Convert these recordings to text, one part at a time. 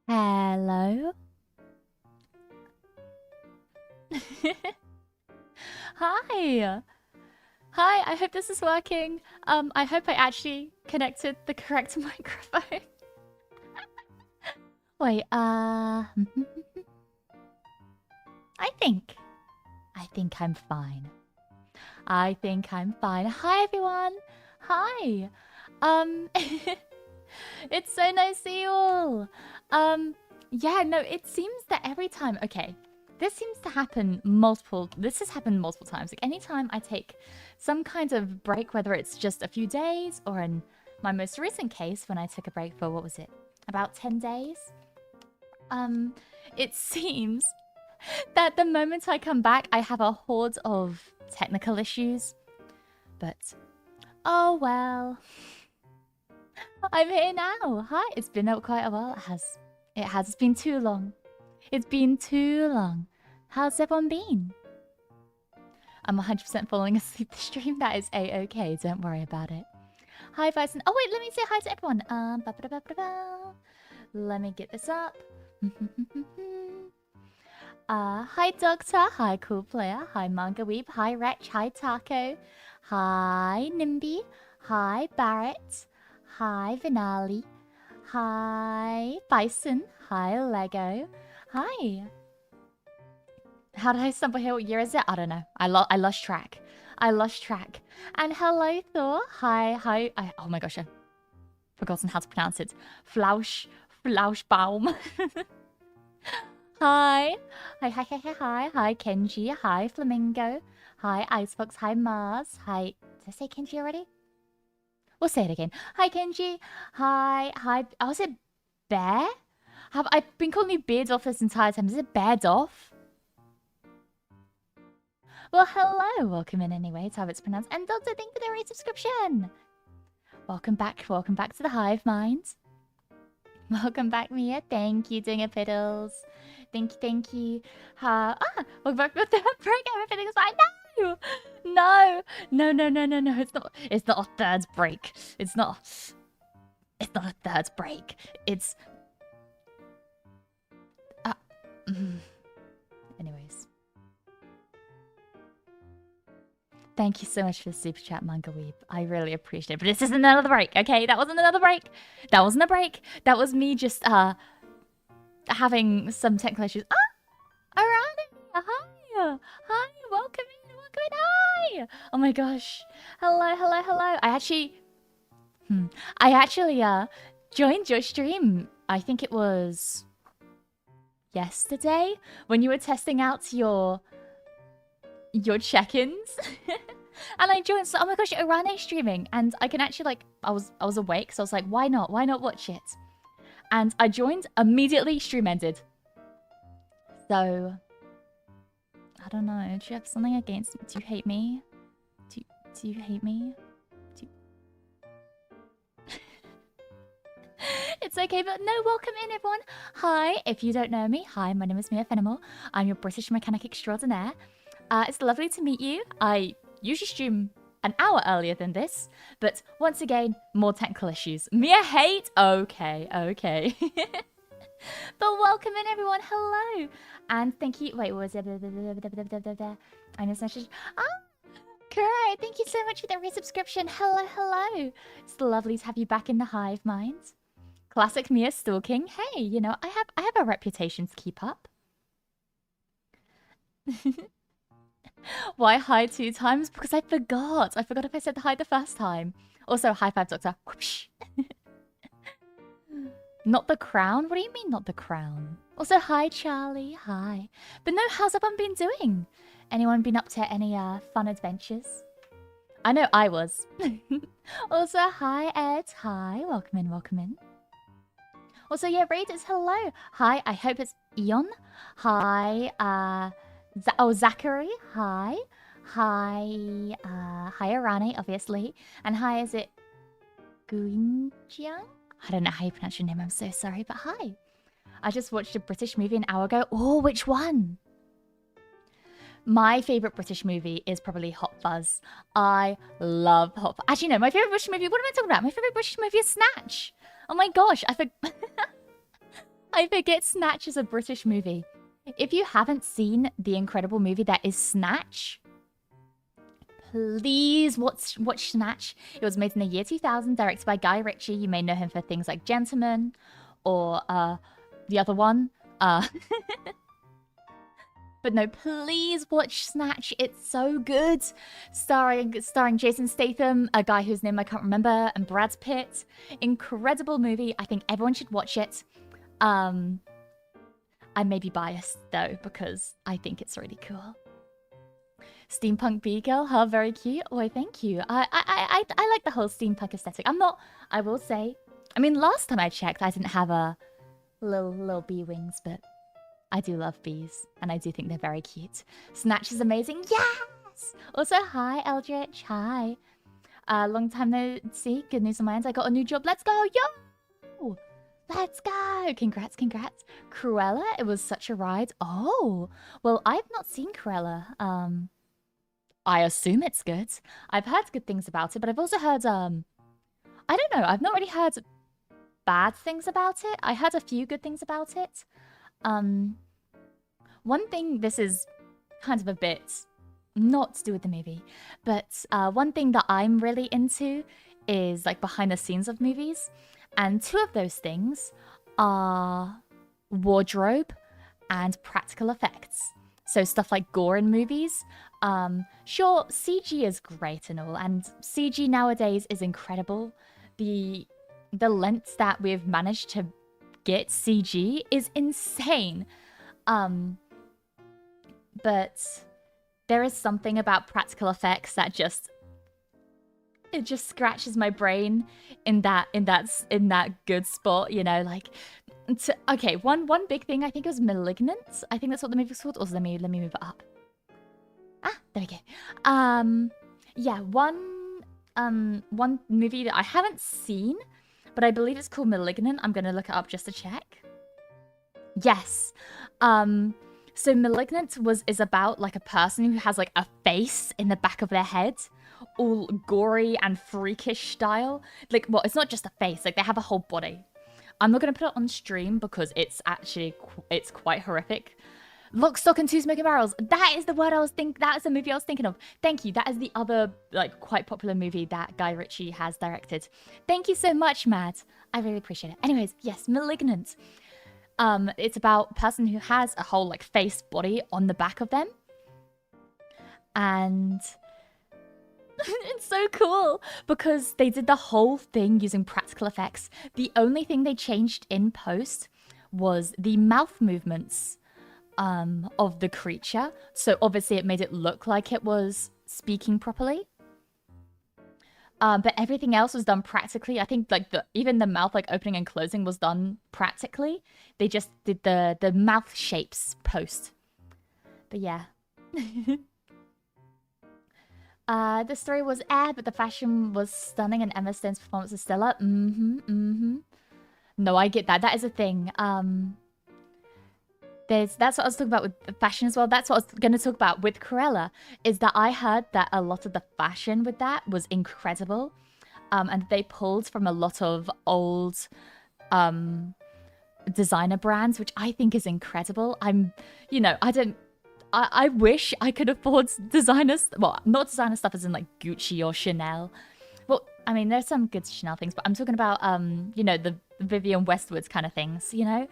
Hello. Hi. Hi, I hope this is working. I hope I actually connected the correct microphone. Wait, I think I'm fine. I think I'm fine. Hi, everyone. Hi. It's so nice to see you all. Yeah, no, it seems that every time... Okay, this has happened multiple times. Like, anytime I take some kind of break, whether it's just a few days, or in my most recent case, when I took a break for, what was it? About 10 days? It seems that the moment I come back, I have a horde of technical issues. But, oh well. I'm here now. Hi, it's been out quite a while. It has. It's been too long. It's been too long. How's everyone been? I'm 100% falling asleep the stream. That is a-okay. Don't worry about it. Hi, Bison. Oh, wait, let me say hi to everyone. Let me get this up. Hi, Doctor. Hi, Cool Player. Hi, Manga Weeb. Hi, Wretch. Hi, Taco. Hi, Nimby. Hi, Barrett. Hi, Vinali. Hi, Bison. Hi, Lego. Hi. How did I stumble here? What year is it? I don't know. I lost track. And hello, Thor. Hi. Oh my gosh, I've forgotten how to pronounce it. Flauschbaum. Hi, Kenji. Hi, Flamingo. Hi, Icebox. Hi, Mars. Hi. Did I say Kenji already? We'll say it again. Hi, Kenji. Hi. Oh, is it Bear? I've been calling you Beardoff this entire time. Is it Beardoff? Well, hello. Welcome in anyway. It's how it's pronounced. And Doctor, thank you for the resubscription. Welcome back to the Hive Mind. Welcome back, Mia. Thank you, Dinger Piddles. Thank you. Welcome back with the break. Everything's fine. No. It's not a third break. It's not a third break. It's... Anyways. Thank you so much for the super chat, Manga Weeb. I really appreciate it. But this isn't another break, okay? That wasn't another break. That wasn't a break. That was me just, having some technical issues. Arani! Hi! Hi! Welcome in! Hi! Oh my gosh. Hello. I actually joined your stream. I think it was yesterday when you were testing out your check-ins. And I joined, so, oh my gosh, Arane's streaming, and I can actually, like, I was awake, so I was like, why not watch it? And I joined, immediately stream ended. So I don't know, do you have something against me? Do you hate me? Do you hate me? It's okay, but no, welcome in, everyone. Hi, if you don't know me, hi, my name is Mia Fenimore. I'm your British mechanic extraordinaire. It's lovely to meet you. I usually stream an hour earlier than this, but once again, more technical issues. Mia hate? Okay. But welcome in, everyone. Hello. And thank you. Wait, what was it? I missed message. Great. Thank you so much for the resubscription. Hello. It's lovely to have you back in the Hive Mind. Classic Mia stalking. Hey, you know, I have a reputation to keep up. Why hi 2 times? Because I forgot. I forgot if I said hi the first time. Also, high five, Doctor. Whoosh. Not the crown? What do you mean, not the crown? Also, hi, Charlie. Hi. But no, how's everyone been doing? Anyone been up to any fun adventures? I know I was. Also, hi, Ed. Hi. Welcome in. Also, yeah, Raiders, hello. Hi, I hope it's Eon. Hi, Zachary. Hi, Arane, obviously. And hi, is it Guinjiang? I don't know how you pronounce your name, I'm so sorry, but hi. I just watched a British movie an hour ago. Oh, which one? My favourite British movie is probably Hot Fuzz. I love Hot Fuzz. Actually, no, my favourite British movie, what am I talking about? My favourite British movie is Snatch. Oh my gosh, I I forget Snatch is a British movie. If you haven't seen the incredible movie that is Snatch, please watch Snatch. It was made in the year 2000, directed by Guy Ritchie. You may know him for things like Gentleman or the other one. But no, please watch Snatch. It's so good. Starring Jason Statham, a guy whose name I can't remember, and Brad Pitt. Incredible movie. I think everyone should watch it. I may be biased though because I think it's really cool. Steampunk B-girl, huh? Very cute. Oh, thank you. I like the whole steampunk aesthetic. I will say, I mean, last time I checked, I didn't have a little bee wings, but I do love bees, and I do think they're very cute. Snatch is amazing. Yes! Also, hi, Eldritch. Hi. Long time no see. Good news on my end. I got a new job. Let's go. Yo! Let's go. Congrats, congrats. Cruella, it was such a ride. Oh, well, I've not seen Cruella. I assume it's good. I've heard good things about it, but I've also heard, I don't know. I've not really heard bad things about it. I heard a few good things about it. One thing, this is kind of a bit not to do with the movie, but one thing that I'm really into is like behind the scenes of movies. And two of those things are wardrobe and practical effects. So stuff like gore in movies. Sure, CG is great and all, and CG nowadays is incredible. The lengths that we've managed to get CG is insane. But there is something about practical effects that just scratches my brain in that good spot, you know, like okay, one big thing, I think it was Malignant. I think that's what the movie was called. Also, let me move it up. Ah, there we go. Yeah, one movie that I haven't seen, but I believe it's called Malignant. I'm gonna look it up just to check. Yes. So Malignant is about like a person who has like a face in the back of their head, all gory and freakish style. Like, well, it's not just a face, like they have a whole body. I'm not gonna put it on stream because it's quite horrific. Lock, Stock, and Two Smoking Barrels. That is the word that is the movie I was thinking of. Thank you. That is the other like quite popular movie that Guy Ritchie has directed. Thank you so much, Matt. I really appreciate it. Anyways, yes, Malignant. It's about a person who has a whole like face body on the back of them. And it's so cool because they did the whole thing using practical effects. The only thing they changed in post was the mouth movements of the creature. So obviously it made it look like it was speaking properly. But everything else was done practically. I think like even the mouth like opening and closing was done practically. They just did the mouth shapes post. But yeah. The story was aired, but the fashion was stunning and Emma Stone's performance is stellar. No, I get that. That is a thing. That's what I was talking about with fashion as well. That's what I was going to talk about with Cruella, is that I heard that a lot of the fashion with that was incredible. And they pulled from a lot of old designer brands, which I think is incredible. I wish I could afford designers. Well, not designer stuff as in like Gucci or Chanel. Well, I mean, there's some good Chanel things, but I'm talking about, the Vivienne Westwood's kind of things, you know?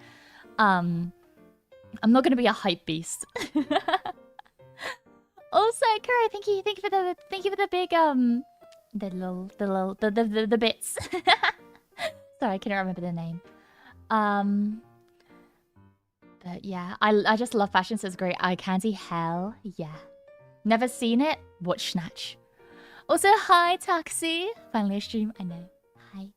I'm not going to be a hype beast. Also, Kuro, thank you for the big, the bits. Sorry, I couldn't remember the name. But yeah, I just love fashion, so it's great. Eye candy, hell yeah. Never seen it? Watch Snatch. Also, hi, Taxi. Finally a stream, I know. Hi.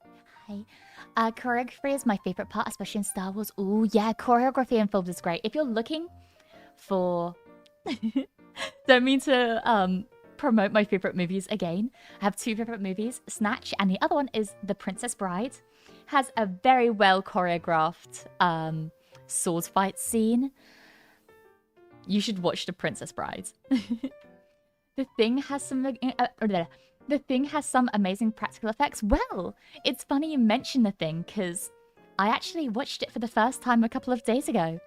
Choreography is my favorite part, especially in Star Wars. Ooh, yeah, choreography in films is great. If you're looking for... Don't mean to promote my favorite movies again. I have two favorite movies, Snatch, and the other one is The Princess Bride. Has a very well choreographed sword fight scene. You should watch The Princess Bride. The Thing has some amazing practical effects. Well, it's funny you mention The Thing because I actually watched it for the first time a couple of days ago.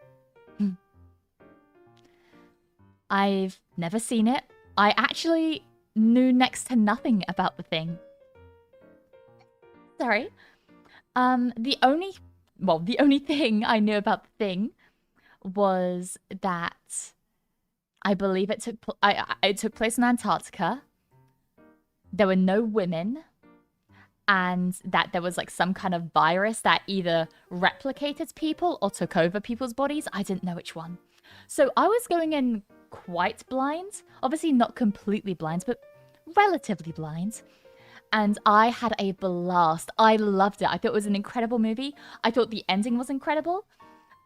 I've never seen it. I actually knew next to nothing about the thing. Sorry. The only thing I knew about the thing was that I believe it took place in Antarctica. There were no women, and that there was like some kind of virus that either replicated people or took over people's bodies. I didn't know which one. So I was going in quite blind. Obviously not completely blind, but relatively blind. And I had a blast. I loved it. I thought it was an incredible movie. I thought the ending was incredible.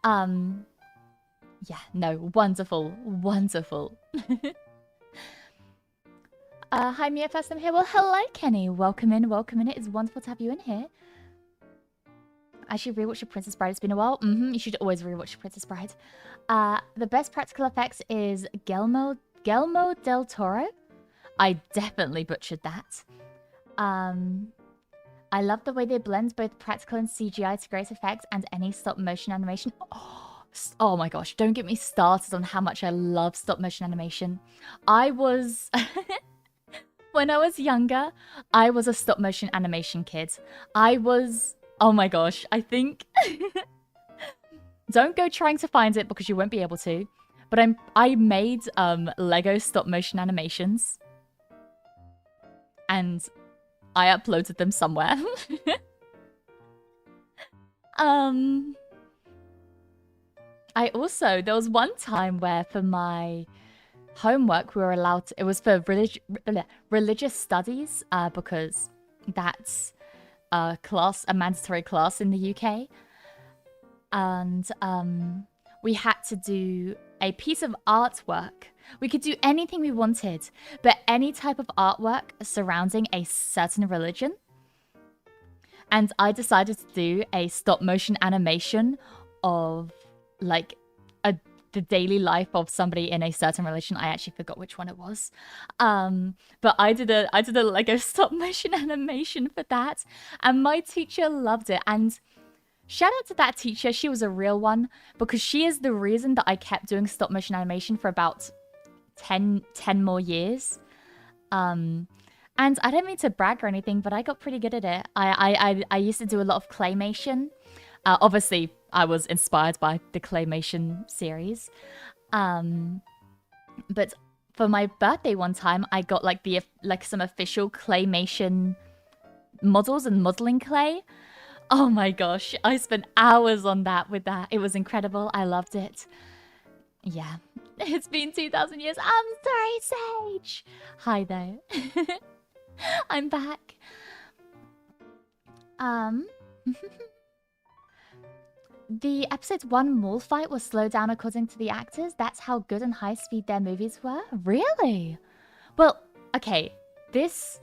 Yeah, no, wonderful, wonderful. Hi, Mia, first time here. Well, hello, Kenny. Welcome in, welcome in. It is wonderful to have you in here. I should rewatch The Princess Bride. It's been a while. You should always rewatch The Princess Bride. The best practical effects is Guillermo del Toro. I definitely butchered that. I love the way they blend both practical and CGI to great effects and any stop motion animation. Oh my gosh, don't get me started on how much I love stop motion animation. I was... When I was younger, I was a stop motion animation kid. I was... Oh my gosh, I think... Don't go trying to find it because you won't be able to. But I made Lego stop motion animations. And I uploaded them somewhere. I also... There was one time where for my homework we were allowed to... It was for religious studies because that's... a mandatory class in the UK, and we had to do a piece of artwork. We could do anything we wanted, but any type of artwork surrounding a certain religion. And I decided to do a stop motion animation of like the daily life of somebody in a certain religion. I actually forgot which one it was. But I did a Lego stop motion animation for that, and my teacher loved it. And shout out to that teacher. She was a real one, because she is the reason that I kept doing stop motion animation for about 10 more years. And I don't mean to brag or anything, but I got pretty good at it. I used to do a lot of claymation. Obviously, I was inspired by the claymation series. But for my birthday one time, I got like some official claymation models and modeling clay. Oh my gosh, I spent hours on that with that. It was incredible. I loved it. Yeah, it's been 2,000 years. I'm sorry, Sage. Hi there. I'm back. The episode 1 mall fight was slowed down according to the actors. That's how good and high speed their movies were? Really? Well, okay. This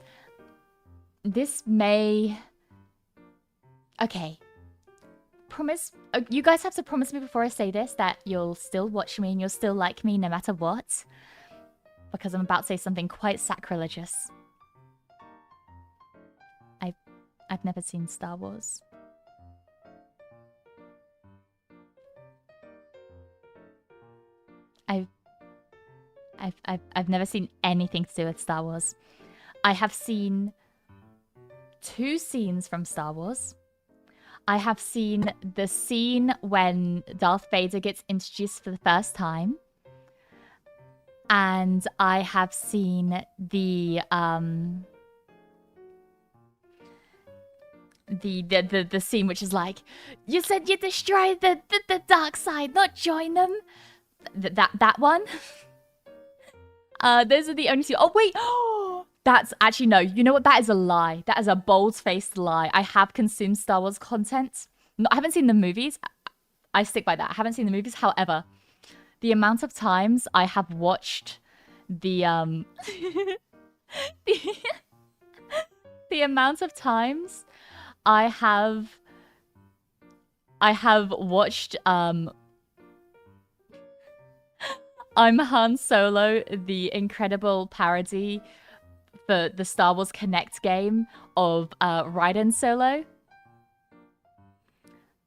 may... Okay. Promise... You guys have to promise me before I say this that you'll still watch me and you'll still like me no matter what. Because I'm about to say something quite sacrilegious. I've never seen Star Wars. I've never seen anything to do with Star Wars. I have seen 2 scenes from Star Wars. I have seen the scene when Darth Vader gets introduced for the first time. And I have seen the scene which is like, you said you destroyed the dark side, not join them. That one. Those are the only 2. Oh wait, that's actually no. You know what? That is a lie. That is a bold-faced lie. I have consumed Star Wars content. No, I haven't seen the movies. I stick by that. I haven't seen the movies. However, the amount of times I have watched the the amount of times I have watched I'm Han Solo, the incredible parody for the Star Wars Connect game of Raiden Solo.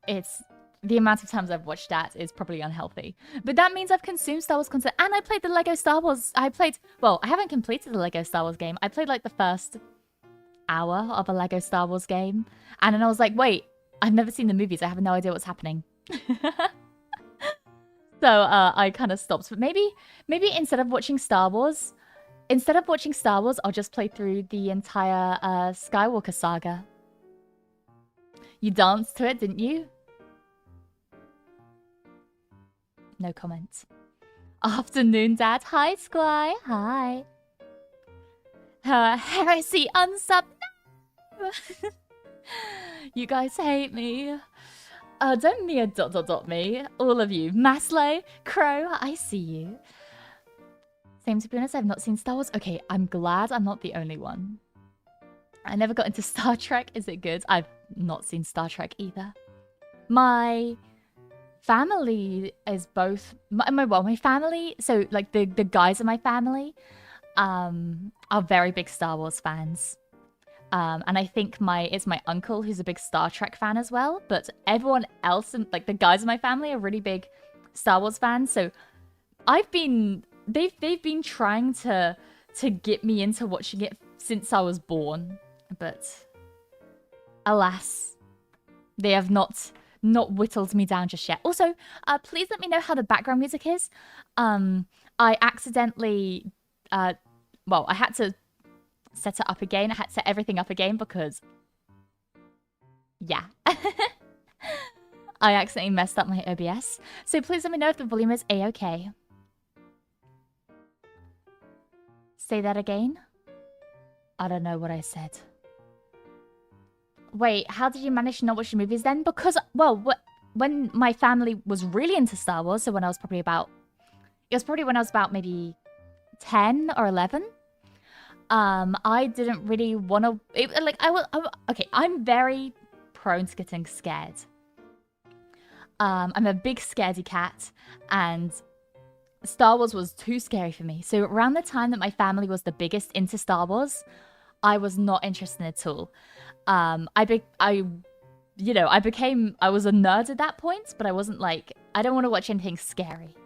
it's the amount of times I've watched that is probably unhealthy. But that means I've consumed Star Wars content, and I played the Lego Star Wars. Well, I haven't completed the Lego Star Wars game. I played like the first hour of a Lego Star Wars game, and then I was like, wait, I've never seen the movies. I have no idea what's happening. So I kind of stopped. But maybe instead of watching Star Wars, I'll just play through the entire Skywalker saga. You danced to it, didn't you? No comment. Afternoon, Dad. Hi, Squire. Hi. Heresy unsub. No! You guys hate me. Don't Mia ... me. All of you. Maslow, Crow, I see you. Same, to be honest, I've not seen Star Wars. Okay, I'm glad I'm not the only one. I never got into Star Trek. Is it good? I've not seen Star Trek either. My family is both... my family... So, like, the guys in my family are very big Star Wars fans. And I think it's my uncle who's a big Star Trek fan as well. But everyone else, like the guys in my family, are really big Star Wars fans. So they've been trying to get me into watching it since I was born. But alas, they have not whittled me down just yet. Also, please let me know how the background music is. I accidentally, I had to set it up again. I had to set everything up again because, yeah. I accidentally messed up my OBS. So please let me know if the volume is A-okay. Say that again? I don't know what I said. Wait, how did you manage to not watch the movies then? Because, well, when my family was really into Star Wars, so when I was probably about... It was probably when I was about maybe 10 or 11. I didn't really want to... Okay, I'm very prone to getting scared. I'm a big scaredy cat, and Star Wars was too scary for me. So around the time that my family was the biggest into Star Wars, I was not interested at all. I was a nerd at that point, but I wasn't like... I don't want to watch anything scary.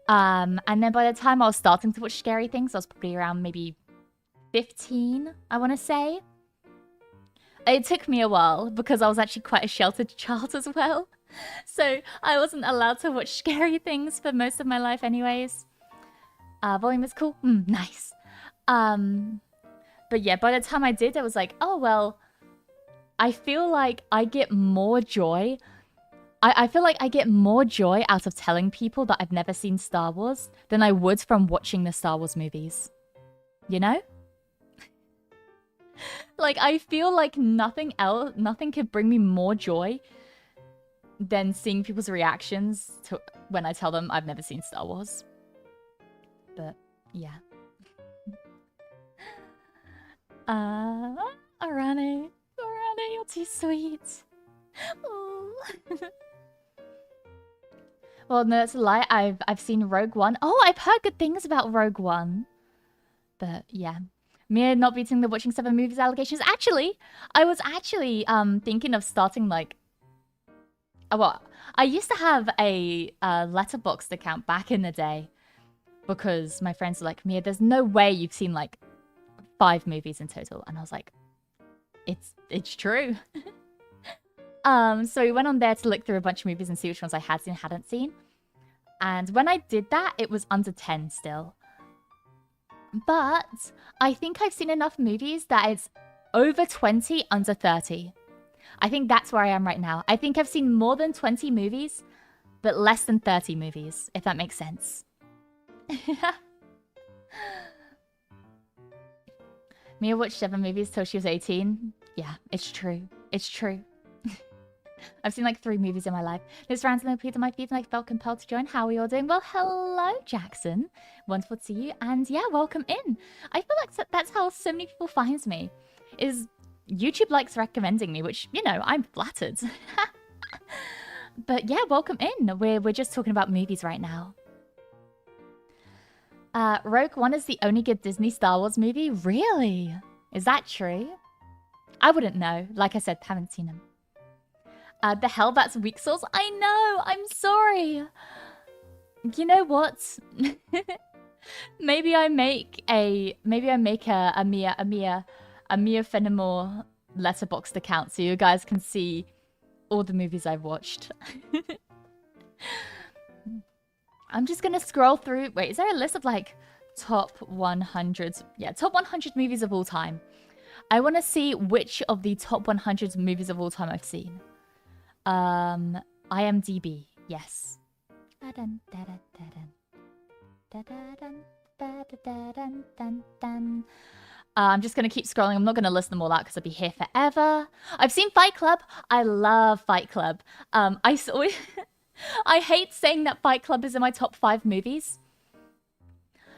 And then by the time I was starting to watch scary things, I was probably around maybe 15, I want to say. It took me a while because I was actually quite a sheltered child as well. So I wasn't allowed to watch scary things for most of my life anyways. Volume is cool. Nice. But yeah, by the time I did, I was like, oh, well, I feel like I get more joy. I feel like I get more joy out of telling people that I've never seen Star Wars than I would from watching the Star Wars movies. You know? Like, I feel like nothing could bring me more joy than seeing people's reactions to when I tell them I've never seen Star Wars. But, yeah. Arane, you're too sweet. Oh. Well, no, that's a lie. I've seen Rogue One. Oh, I've heard good things about Rogue One. But, yeah. Mia not beating the watching 7 movies allegations. Actually, I was actually thinking of starting like... Well, I used to have a Letterboxd account back in the day because my friends were like, Mia, there's no way you've seen like 5 movies in total. And I was like, it's true. So we went on there to look through a bunch of movies and see which ones I had seen and hadn't seen. And when I did that, it was under 10 still. But I think I've seen enough movies that it's over 20, under 30. I think that's where I am right now. I think I've seen more than 20 movies, but less than 30 movies, if that makes sense. Mia watched 7 movies till she was 18. Yeah, it's true. It's true. I've seen like 3 movies in my life. This randomly appeared on my feed and I felt compelled to join. How are you all doing? Well, hello, Jackson. Wonderful to see you. And yeah, welcome in. I feel like that's how so many people find me. Is YouTube likes recommending me, which, you know, I'm flattered. But yeah, welcome in. We're just talking about movies right now. Rogue One is the only good Disney Star Wars movie? Really? Is that true? I wouldn't know. Like I said, haven't seen them. The hell, that's weak sauce. I know. I'm sorry. You know what? maybe I make a Mia Fenimore letterboxd account so you guys can see all the movies I've watched. I'm just gonna scroll through. Wait, is there a list of like top 100? Yeah, top 100 movies of all time. I want to see which of the top 100 movies of all time I've seen. IMDb, yes. I'm just gonna keep scrolling. I'm not gonna list them all out because I'll be here forever. I've seen Fight Club. I love Fight Club. I hate saying that Fight Club is in my top 5 movies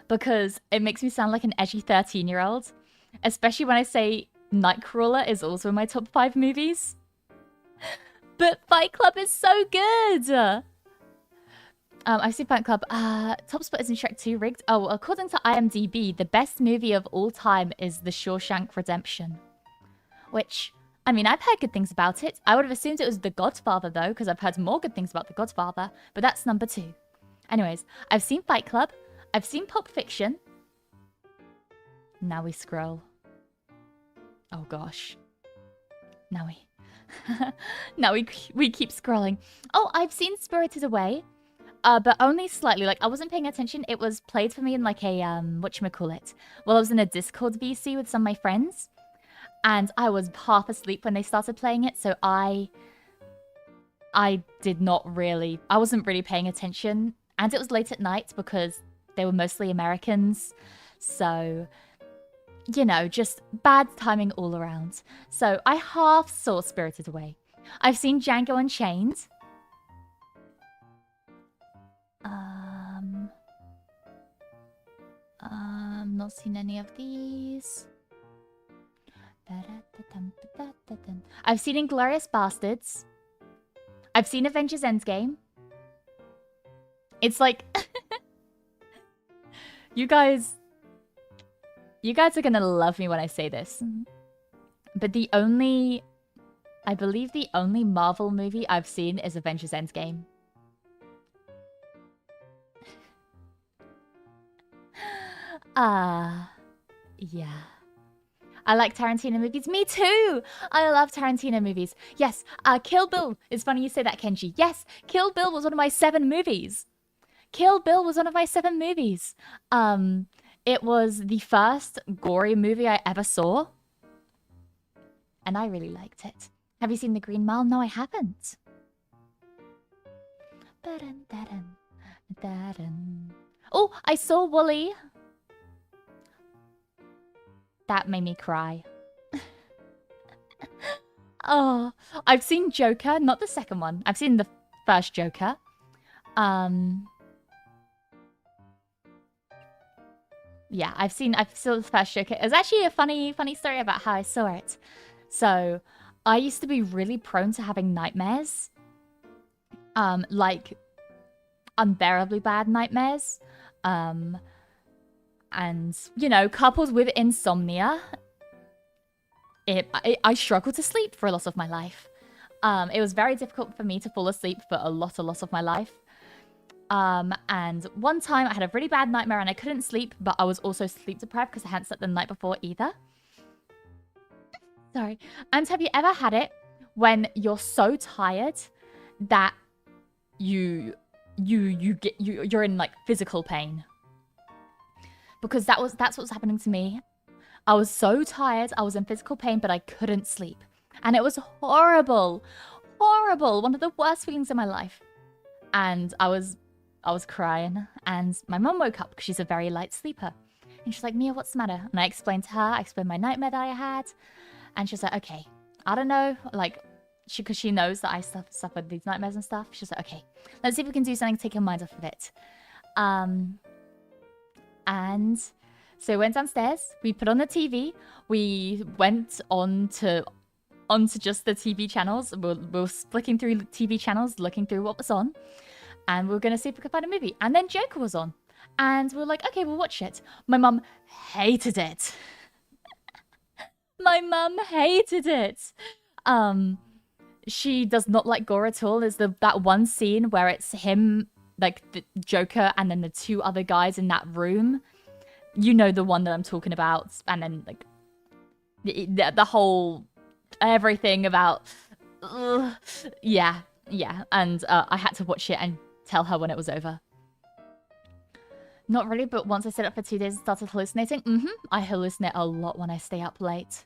because it makes me sound like an edgy 13-year-old, especially when I say Nightcrawler is also in my top 5 movies. But Fight Club is so good. I've seen Fight Club. Top spot is in Shrek 2 rigged. Oh, according to IMDb, the best movie of all time is The Shawshank Redemption. Which, I mean, I've heard good things about it. I would have assumed it was The Godfather, though, because I've heard more good things about The Godfather. But that's number 2. Anyways, I've seen Fight Club. I've seen Pulp Fiction. Now we scroll. Oh, gosh. Now we keep scrolling. Oh, I've seen Spirited Away. But only slightly. Like, I wasn't paying attention. It was played for me in like a, whatchamacallit. Well, I was in a Discord VC with some of my friends. And I was half asleep when they started playing it. So I wasn't really paying attention. And it was late at night because they were mostly Americans. So, you know, just bad timing all around. So I half saw Spirited Away. I've seen Django Unchained. Not seen any of these. I've seen Inglourious Bastards. I've seen Avengers Endgame. It's like you guys are gonna love me when I say this. But I believe the only Marvel movie I've seen is Avengers Endgame. Yeah. I like Tarantino movies. Me too! I love Tarantino movies. Yes, Kill Bill. It's funny you say that, Kenji. Yes, Kill Bill was one of my 7 movies. Kill Bill was one of my 7 movies. It was the first gory movie I ever saw. And I really liked it. Have you seen The Green Mile? No, I haven't. Oh, I saw Wall-E. That made me cry. Oh, I've seen Joker, not the second one. I've seen the first Joker. Yeah, I've seen the first Joker. It was actually a funny story about how I saw it. So, I used to be really prone to having nightmares. Like unbearably bad nightmares. And, you know, coupled with insomnia, I struggled to sleep for a lot of my life. It was very difficult for me to fall asleep for a lot of my life. And one time I had a really bad nightmare and I couldn't sleep, but I was also sleep deprived because I hadn't slept the night before either. Sorry. And have you ever had it when you're so tired that you're in like physical pain? Because that's what was happening to me. I was so tired, I was in physical pain, but I couldn't sleep. And it was horrible. Horrible. One of the worst feelings in my life. And I was crying. And my mum woke up because she's a very light sleeper. And she's like, Mia, what's the matter? And I explained to her, I explained my nightmare that I had. And she was like, okay, I don't know. Like, because she knows that I suffered these nightmares and stuff. She was like, okay, let's see if we can do something to take your mind off of it. And so we went downstairs, we put on the TV, we went onto just the TV channels. We were flicking through TV channels, looking through what was on, and we were going to see if we could find a movie. And then Joker was on, and we were like, okay, we'll watch it. My mum hated it. My mum hated it. she does not like gore at all. There's that one scene where it's him, like the Joker, and then the two other guys in that room. You know the one that I'm talking about. And then like the whole everything about yeah. And I had to watch it and tell her when it was over. Not really, but once I stayed up for 2 days and started hallucinating. I hallucinate a lot when I stay up late.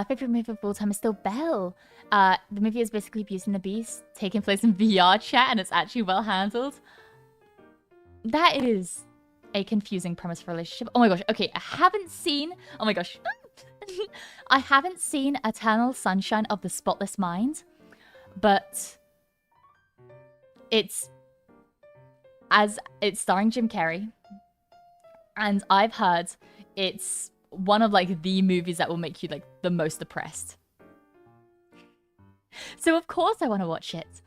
Favorite movie of all time is still Belle. The movie is basically Beauty and the Beast, taking place in VR chat, and it's actually well handled. That is a confusing premise for a relationship. Oh my gosh, okay, I haven't seen... Oh my gosh. I haven't seen Eternal Sunshine of the Spotless Mind, but it's starring Jim Carrey, and I've heard it's one of like the movies that will make you like the most depressed. So of course I want to watch it.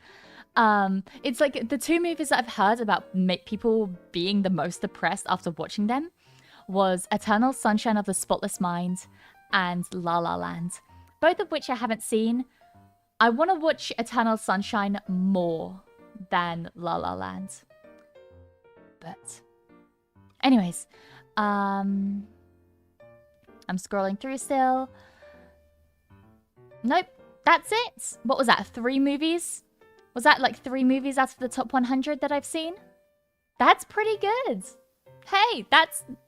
It's like the two movies that I've heard about people being the most depressed after watching them was Eternal Sunshine of the Spotless Mind and La La Land, both of which I haven't seen. I want to watch Eternal Sunshine more than La La Land. But anyways, I'm scrolling through still. Nope, that's it. What was that? 3 movies? Was that like 3 movies out of the top 100 that I've seen? That's pretty good. Hey,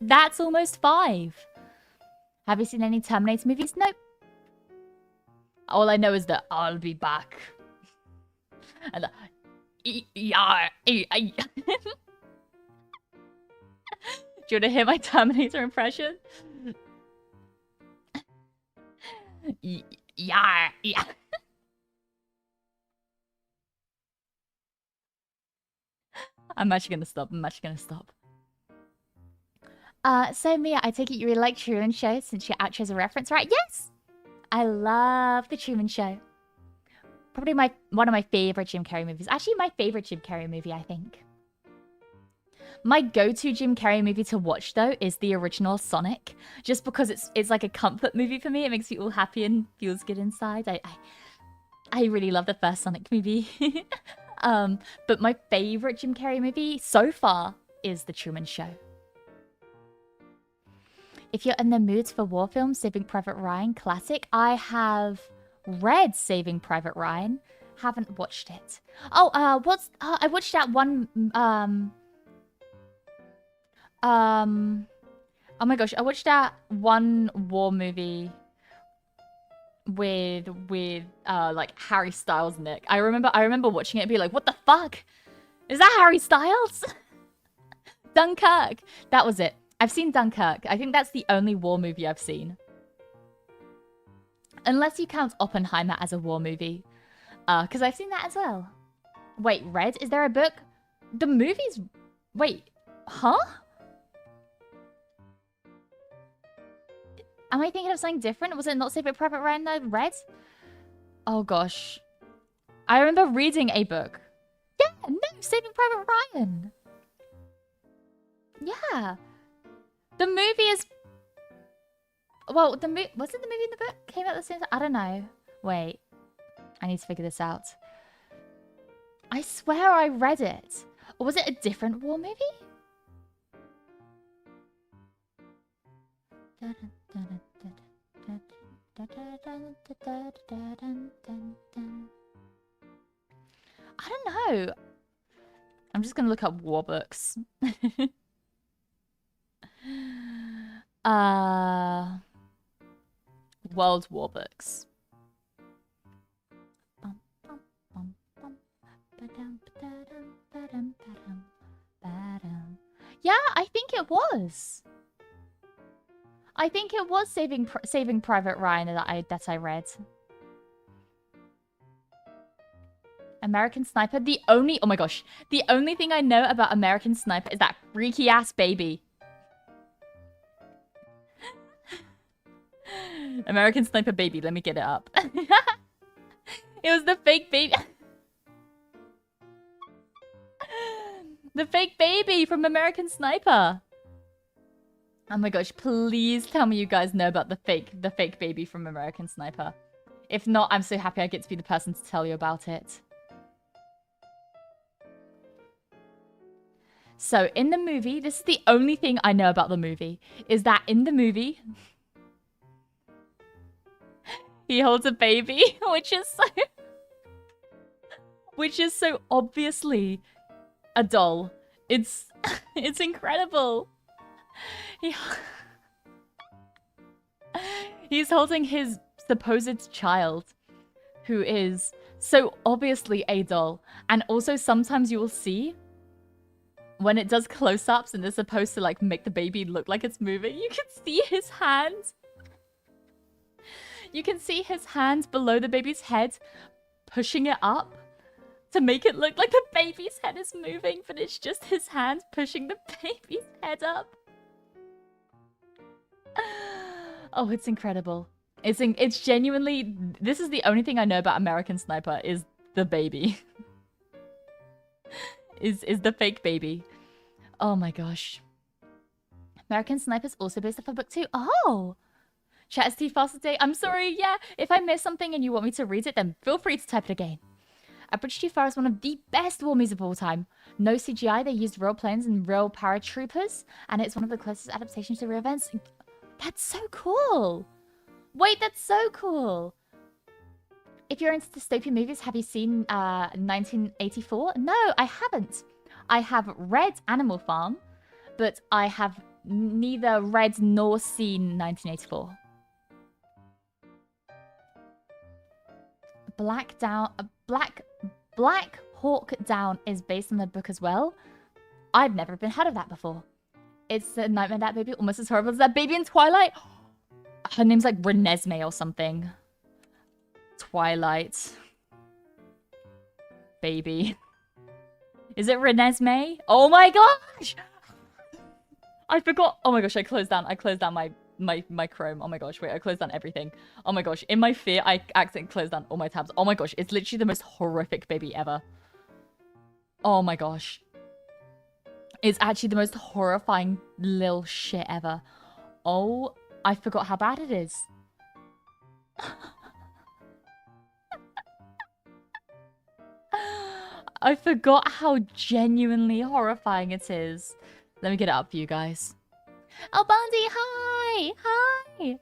that's almost 5. Have you seen any Terminator movies? Nope. All I know is that I'll be back. And do you want to hear my Terminator impression? Yeah. I'm actually gonna stop. So Mia, I take it you really like Truman Show since your outro is a reference, right? Yes! I love the Truman Show. Probably one of my favorite Jim Carrey movies. Actually, my favorite Jim Carrey movie, I think. My go-to Jim Carrey movie to watch, though, is the original Sonic. Just because it's like a comfort movie for me. It makes me all happy and feels good inside. I really love the first Sonic movie. But my favorite Jim Carrey movie so far is The Truman Show. If you're in the mood for war films, Saving Private Ryan, classic. I have read Saving Private Ryan. Haven't watched it. Oh, I watched that one... oh my gosh, I watched that one war movie with like Harry Styles in it. I remember watching it and be like, what the fuck? Is that Harry Styles? Dunkirk. That was it. I've seen Dunkirk. I think that's the only war movie I've seen. Unless you count Oppenheimer as a war movie. Because I've seen that as well. Wait, Red? Is there a book? The movie's... Wait, huh? Am I thinking of something different? Was it not Saving Private Ryan though? Red? Oh gosh. I remember reading a book. Yeah, no, Saving Private Ryan. Yeah. The movie is... Well, wasn't the movie in the book? Came out at the same time? I don't know. Wait. I need to figure this out. I swear I read it. Or was it a different war movie? I don't know. I'm just gonna look up war books. World War books. Yeah, I think it was. I think it was Saving Private Ryan that I read. American Sniper. Oh my gosh. The only thing I know about American Sniper is that freaky ass baby. American Sniper baby. Let me get it up. It was the fake baby. The fake baby from American Sniper. Oh my gosh, please tell me you guys know about the fake baby from American Sniper. If not, I'm so happy I get to be the person to tell you about it. So, in the movie, this is the only thing I know about the movie, is that in the movie, he holds a baby, which is so obviously a doll. It's incredible. He's holding his supposed child, who is so obviously a doll. And also sometimes you will see when it does close-ups and they're supposed to like make the baby look like it's moving, you can see his hands. You can see his hands below the baby's head pushing it up to make it look like the baby's head is moving, but it's just his hands pushing the baby's head up. Oh, it's incredible. It's genuinely... This is the only thing I know about American Sniper, is the baby. is the fake baby. Oh my gosh. American Sniper's also based off a book too. Oh! Chat is too fast today. I'm sorry, yeah. If I missed something and you want me to read it, then feel free to type it again. A Bridge Too Far is one of the best war movies of all time. No CGI, they used real planes and real paratroopers, and it's one of the closest adaptations to real events. That's so cool! Wait, that's so cool! If you're into dystopian movies, have you seen 1984? No, I haven't. I have read Animal Farm, but I have neither read nor seen 1984. Black Hawk Down is based on the book as well. I've never been heard of that before. It's a nightmare that baby, almost as horrible as that baby in Twilight. Her name's like Renesmee or something. Twilight. Baby. Is it Renesmee? Oh my gosh! I forgot. Oh my gosh, I closed down my Chrome. Oh my gosh, wait, I closed down everything. Oh my gosh, in my fear, I accidentally closed down all my tabs. Oh my gosh, it's literally the most horrific baby ever. Oh my gosh. It's actually the most horrifying little shit ever. Oh, I forgot how bad it is. I forgot how genuinely horrifying it is. Let me get it up for you guys. Oh, Bundy, hi! Hi!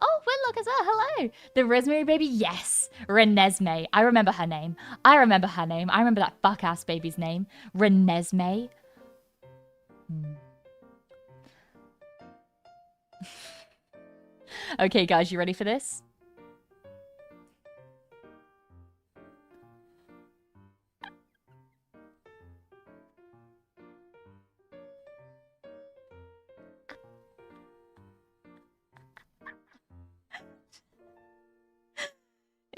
Oh, Whitlock as well, hello! The Rosemary baby, yes! Renesmee. I remember her name. I remember that fuck-ass baby's name. Renesmee. Okay, guys, you ready for this?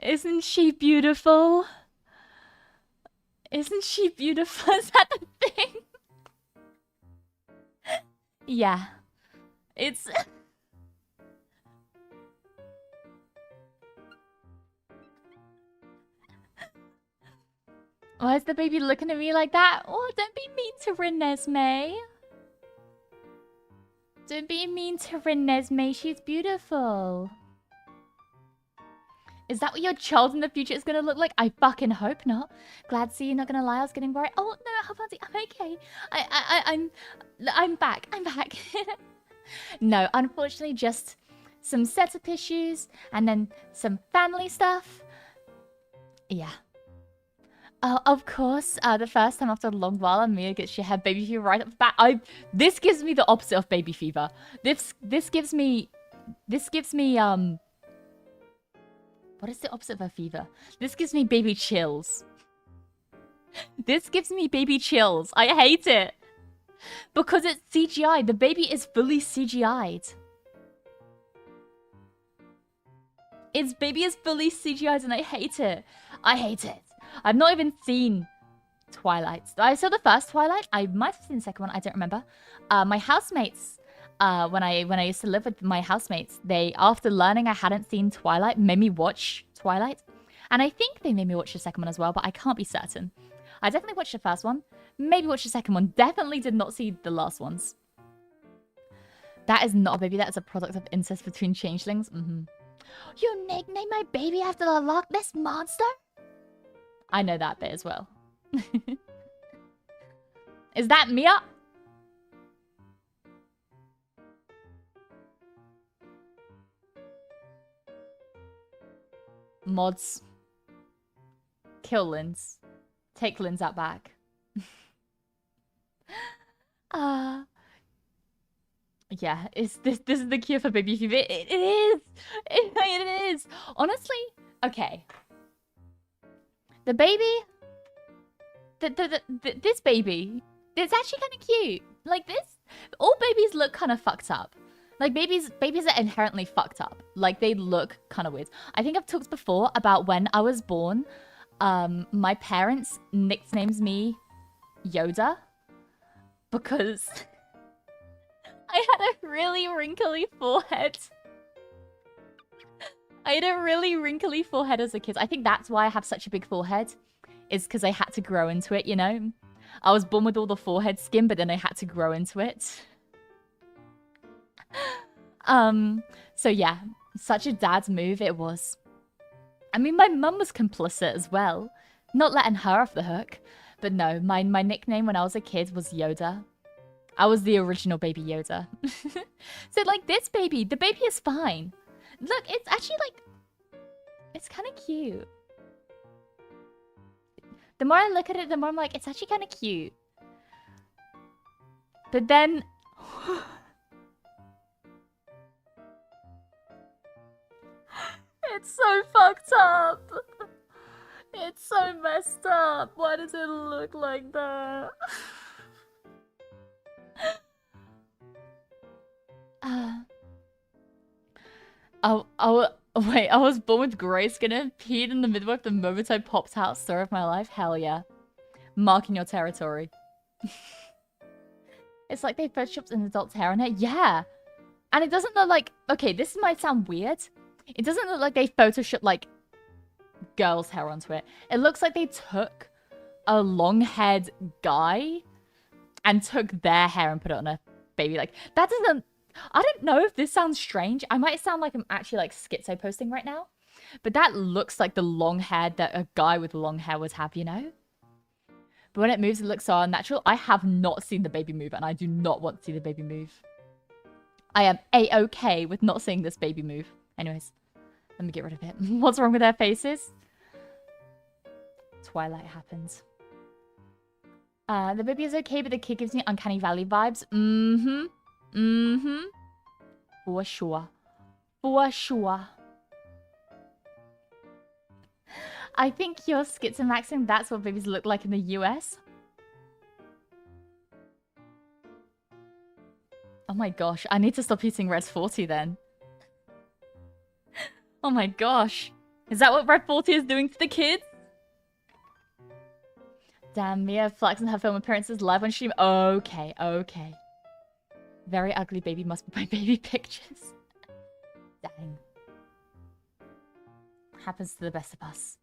Isn't she beautiful? Isn't she beautiful? Is that the thing? Yeah. It's... Why is the baby looking at me like that? Oh, don't be mean to Renesmee. Don't be mean to Renesmee. She's beautiful. Is that what your child in the future is going to look like? I fucking hope not. Glad to see you, not going to lie. I was getting worried. Oh, no, Habanti, I'm okay. I'm back. I'm back. No, unfortunately, just some setup issues and then some family stuff. Yeah. Of course, the first time after a long while, Mia gets her baby fever right up the back. This gives me the opposite of baby fever. This gives me, what is the opposite of a fever? This gives me baby chills. This gives me baby chills. I hate it. Because it's CGI. The baby is fully CGI'd. Its baby is fully CGI'd and I hate it. I hate it. I've not even seen Twilight. I saw the first Twilight. I might have seen the second one. I don't remember. My housemates... when I used to live with my housemates, they, after learning I hadn't seen Twilight, made me watch Twilight. And I think they made me watch the second one as well, but I can't be certain. I definitely watched the first one, maybe watched the second one, definitely did not see the last ones. That is not a baby, that is a product of incest between changelings. You nickname my baby after the Loch Ness Monster? I know that bit as well. Is that Mia? Mods. Kill Linz. Take Linz out back. Yeah, this is the cure for baby fever. It is. It is. Honestly, okay. The baby, this baby, it's actually kind of cute. Like this, all babies look kind of fucked up. Like babies are inherently fucked up. Like they look kind of weird. I think I've talked before about when I was born. My parents nicknamed me Yoda because I had a really wrinkly forehead. I had a really wrinkly forehead as a kid. I think that's why I have such a big forehead. Is because I had to grow into it, you know? I was born with all the forehead skin, but then I had to grow into it. So yeah, such a dad's move it was. I mean, my mum was complicit as well. Not letting her off the hook. But no, my nickname when I was a kid was Yoda. I was the original baby Yoda. So like this baby, the baby is fine. Look, it's actually like, it's kind of cute. The more I look at it, the more I'm like, it's actually kind of cute. But then... It's so fucked up. It's so messed up. Why does it look like that? Wait, I was born with grey skin and peed in the midwife the moment I popped out. Story of my life? Hell yeah. Marking your territory. It's like they photoshopped an adult's hair on it. Yeah. And it doesn't look like... Okay, this might sound weird. It doesn't look like they photoshopped, like, girl's hair onto it. It looks like they took a long-haired guy and took their hair and put it on a baby. Like, that doesn't... I don't know if this sounds strange. I might sound like I'm actually, like, schizo posting right now. But that looks like the long hair that a guy with long hair would have, you know? But when it moves, it looks so unnatural. I have not seen the baby move, and I do not want to see the baby move. I am A-okay with not seeing this baby move. Anyways, let me get rid of it. What's wrong with their faces? Twilight happens. The baby is okay, but the kid gives me uncanny valley vibes. Mm-hmm. Mm-hmm. For sure. For sure. I think you're schizomaxing. That's what babies look like in the US. Oh my gosh. I need to stop eating Red 40 then. Oh my gosh. Is that what Red 40 is doing to the kids? Damn, Mia flexing her film appearances live on stream. Okay, okay. Very ugly baby must be my baby pictures. Dang. Happens to the best of us.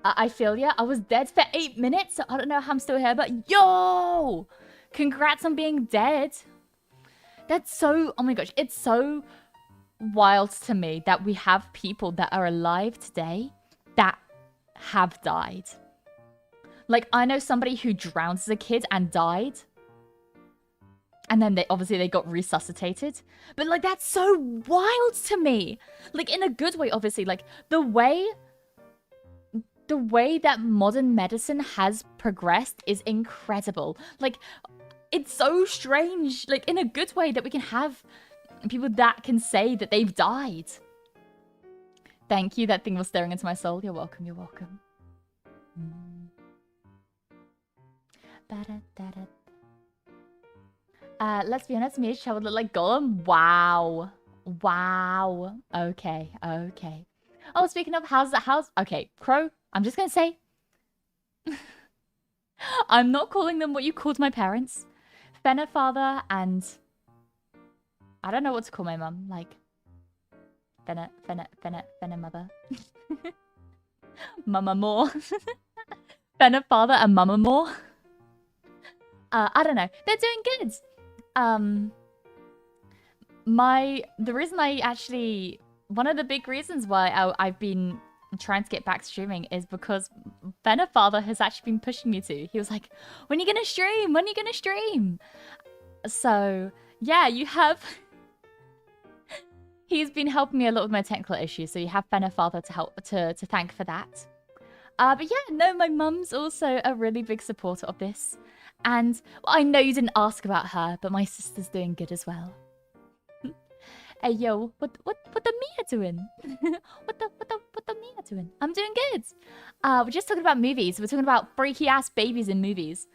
I feel ya. I was dead for 8 minutes, so I don't know how I'm still here, but yo! Congrats on being dead. That's so... Oh my gosh, it's so wild to me that we have people that are alive today that have died. Like, I know somebody who drowned as a kid and died. And then they got resuscitated. But like, that's so wild to me. Like, in a good way, obviously. Like, the way that modern medicine has progressed is incredible. Like, it's so strange. Like, in a good way that we can have people that can say that they've died. Thank you. That thing was staring into my soul. You're welcome. You're welcome. Let's be honest, Mish, I would look like Gollum. Wow. Wow. Okay, okay. Oh, speaking of, how's... Okay, Crow, I'm just gonna say... I'm not calling them what you called my parents. Fenifather and... I don't know what to call my mum. Like... Fenimother. Mama more. Fenifather and Mama more. I don't know. They're doing good. The reason I actually one of the big reasons why I've been trying to get back streaming is because Father has actually been pushing me to. He was like, when are you gonna stream? When are you gonna stream? So yeah, you have... He's been helping me a lot with my technical issues, so you have Father to help to thank for that. But yeah, no, my mum's also a really big supporter of this. And well, I know you didn't ask about her, but my sister's doing good as well. Hey yo, what the Mia doing? what the Mia doing? I'm doing good. We're just talking about movies. We're talking about freaky ass babies in movies.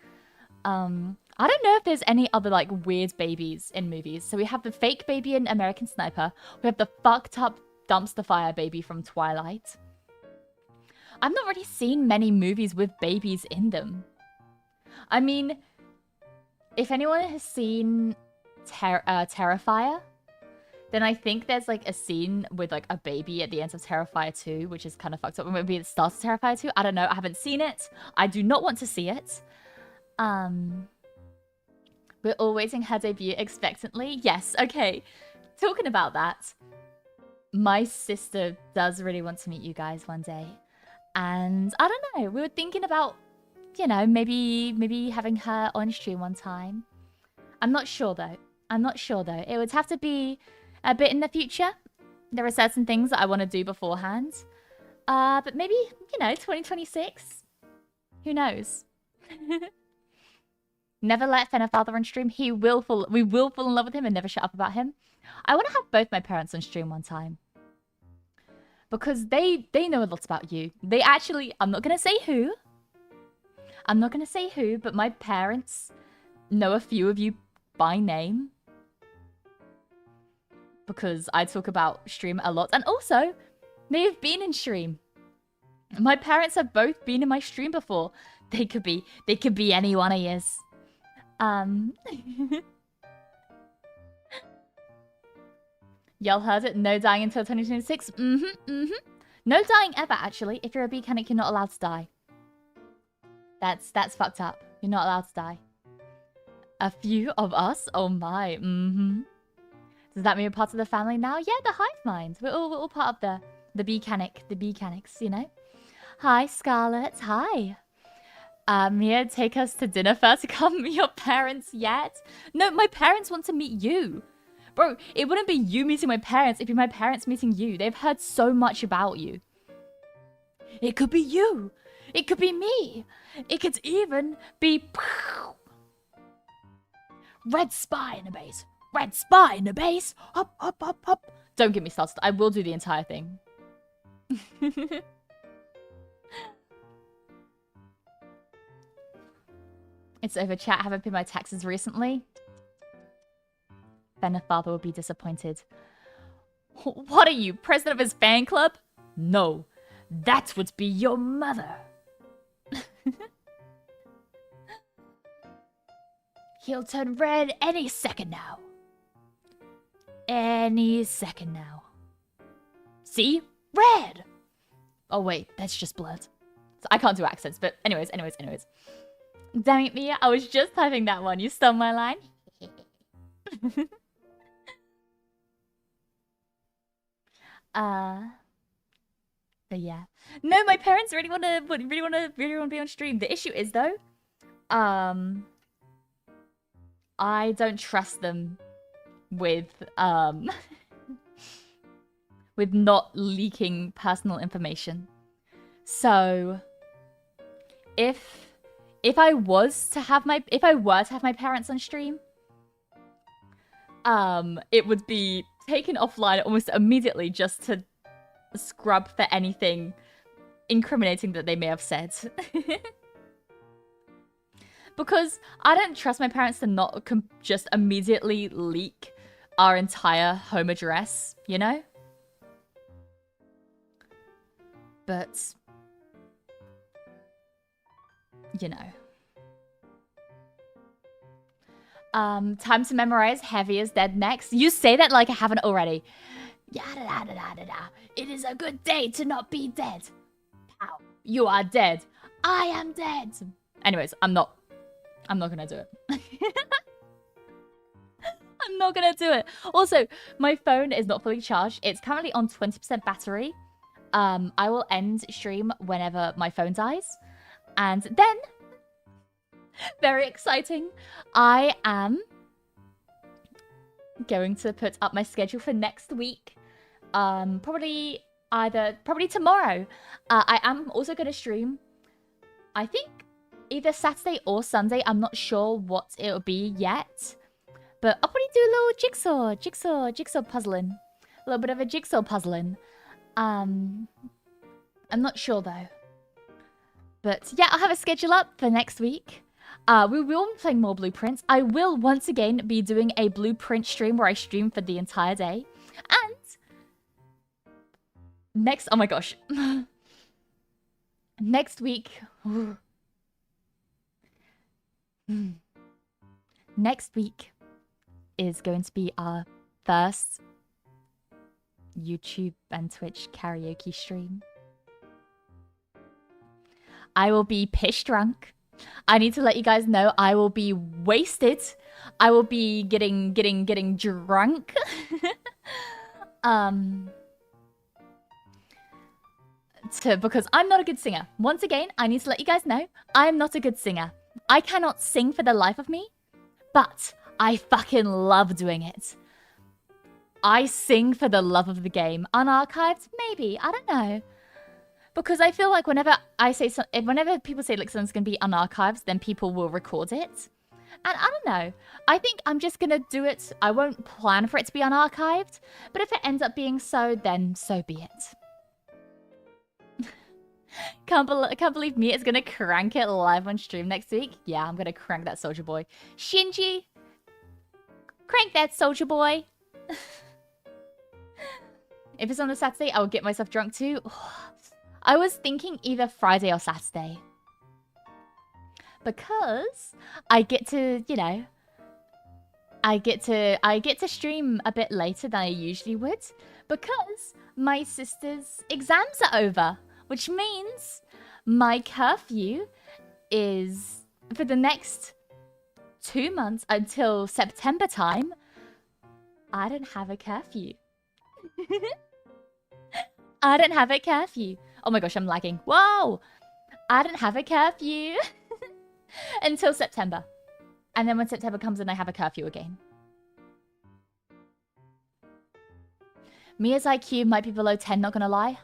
I don't know if there's any other like weird babies in movies. So we have the fake baby in American Sniper. We have the fucked up dumpster fire baby from Twilight. I've not really seen many movies with babies in them. I mean, if anyone has seen Terrifier, then I think there's like a scene with like a baby at the end of Terrifier 2, which is kind of fucked up. Or maybe it starts with Terrifier 2. I don't know. I haven't seen it. I do not want to see it. We're all waiting her debut expectantly. Yes, okay. Talking about that, my sister does really want to meet you guys one day. And I don't know, we were thinking about, you know, maybe having her on stream one time. I'm not sure though. It would have to be a bit in the future. There are certain things that I want to do beforehand. But maybe, you know, 2026. Who knows? Never let Father on stream. We will fall in love with him and never shut up about him. I want to have both my parents on stream one time. Because they know a lot about you. They actually, I'm not going to say who. But my parents know a few of you by name. Because I talk about stream a lot. And also, they've been in stream. My parents have both been in my stream before. They could be any one of yous. Y'all heard it. No dying until 2026. No dying ever, actually. If you're a bee mechanic, you're not allowed to die. That's fucked up. You're not allowed to die. A few of us? Oh my. Does that mean we're part of the family now? Yeah, the hive mind. We're all part of the bee mechanics, you know? Hi, Scarlett. Hi. Mia, take us to dinner first. Can't meet your parents yet? No, my parents want to meet you. Bro, it wouldn't be you meeting my parents, it'd be my parents meeting you. They've heard so much about you. It could be you. It could be me. It could even be... Red spy in the base. Red spy in the base. Hop, hop, hop, hop. Don't get me started. I will do the entire thing. It's over, chat. Haven't paid my taxes recently. Father will be disappointed. What are you, president of his fan club? No, that would be your mother. He'll turn red any second now. Any second now. See? Red! Oh wait, that's just blood. I can't do accents, but anyways. Damn it, Mia, I was just typing that one. You stole my line. But yeah. No, my parents really want to be on stream. The issue is though, I don't trust them with with not leaking personal information. So if I were to have my parents on stream, it would be taken offline almost immediately just to scrub for anything incriminating that they may have said. Because I don't trust my parents to not just immediately leak our entire home address, you know? But, you know. Time to memorize Heavy is dead next. You say that like I haven't already. Yada da da da da da. It is a good day to not be dead. Pow. You are dead. I am dead. Anyways, I'm not gonna do it. I'm not gonna do it. Also, my phone is not fully charged. It's currently on 20% battery. I will end stream whenever my phone dies. And then, very exciting, I am going to put up my schedule for next week. Probably tomorrow. I am also going to stream, I think, either Saturday or Sunday. I'm not sure what it'll be yet. But I'll probably do a little jigsaw puzzling. A little bit of a jigsaw puzzling. I'm not sure though. But yeah, I'll have a schedule up for next week. We will be playing more blueprints. I will once again be doing a blueprint stream where I stream for the entire day. And next, oh my gosh. Next week. Next week is going to be our first YouTube and Twitch karaoke stream. I will be piss drunk. I need to let you guys know I will be wasted. I will be getting drunk. Because I'm not a good singer. Once again, I need to let you guys know I'm not a good singer. I cannot sing for the life of me, but I fucking love doing it. I sing for the love of the game. Unarchived? Maybe. I don't know. Because I feel like whenever people say like something's going to be unarchived, then people will record it. And I don't know. I think I'm just going to do it. I won't plan for it to be unarchived. But if it ends up being so, then so be it. Can't believe Mia is going to crank it live on stream next week. Yeah, I'm going to crank that soldier boy. Shinji, crank that soldier boy. If it's on a Saturday, I will get myself drunk too. I was thinking either Friday or Saturday. Because I get to, you know, I get to stream a bit later than I usually would. Because my sister's exams are over. Which means my curfew is for the next 2 months until September time. I don't have a curfew. I don't have a curfew. Oh my gosh, I'm lagging. Whoa! I don't have a curfew until September. And then when September comes in, I have a curfew again. Mia's IQ might be below 10, not gonna lie.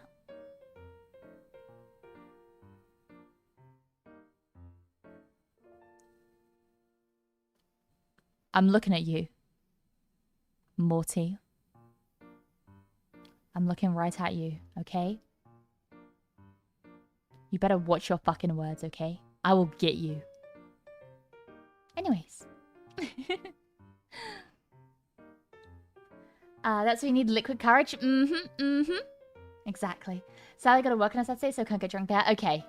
I'm looking at you, Morty. I'm looking right at you, okay? You better watch your fucking words, okay? I will get you. Anyways. That's why you need liquid courage. Exactly. Sally got to work on a Saturday, so can't get drunk there. Okay.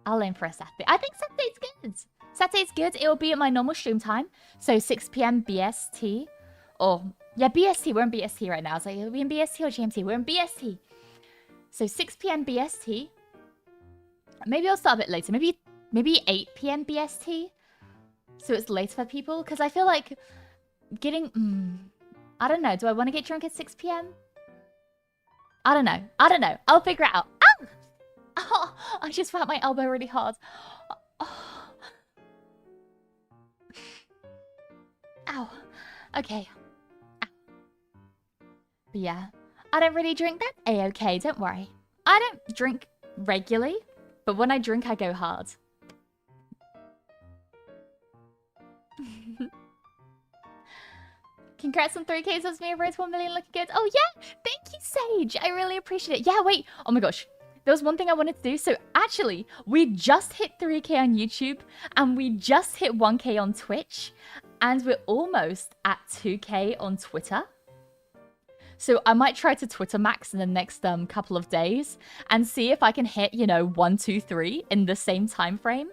I'll aim for a Saturday. I think Saturday's good. Saturday's good. It will be at my normal stream time. So 6 p.m. BST. Or, yeah, BST. We're in BST right now. I was like, are we in BST or GMT? We're in BST. So 6 p.m. BST. Maybe I'll start a bit later. Maybe 8 p.m. BST. So it's late for people. Because I feel like getting... I don't know. Do I want to get drunk at 6 p.m.? I don't know. I'll figure it out. Ow! Oh, I just felt my elbow really hard. Oh. Ow. Okay. Ow. But yeah. I don't really drink that. A-okay, don't worry. I don't drink regularly, but when I drink, I go hard. Congrats on 3K, so it's me, Rose 1 million looking good. Oh yeah, thank you, Sage. I really appreciate it. Yeah, wait. Oh my gosh. There was one thing I wanted to do. So actually, we just hit 3K on YouTube and we just hit 1K on Twitch and we're almost at 2K on Twitter. So I might try to Twitter max in the next couple of days and see if I can hit, you know, 1, 2, 3 in the same time frame.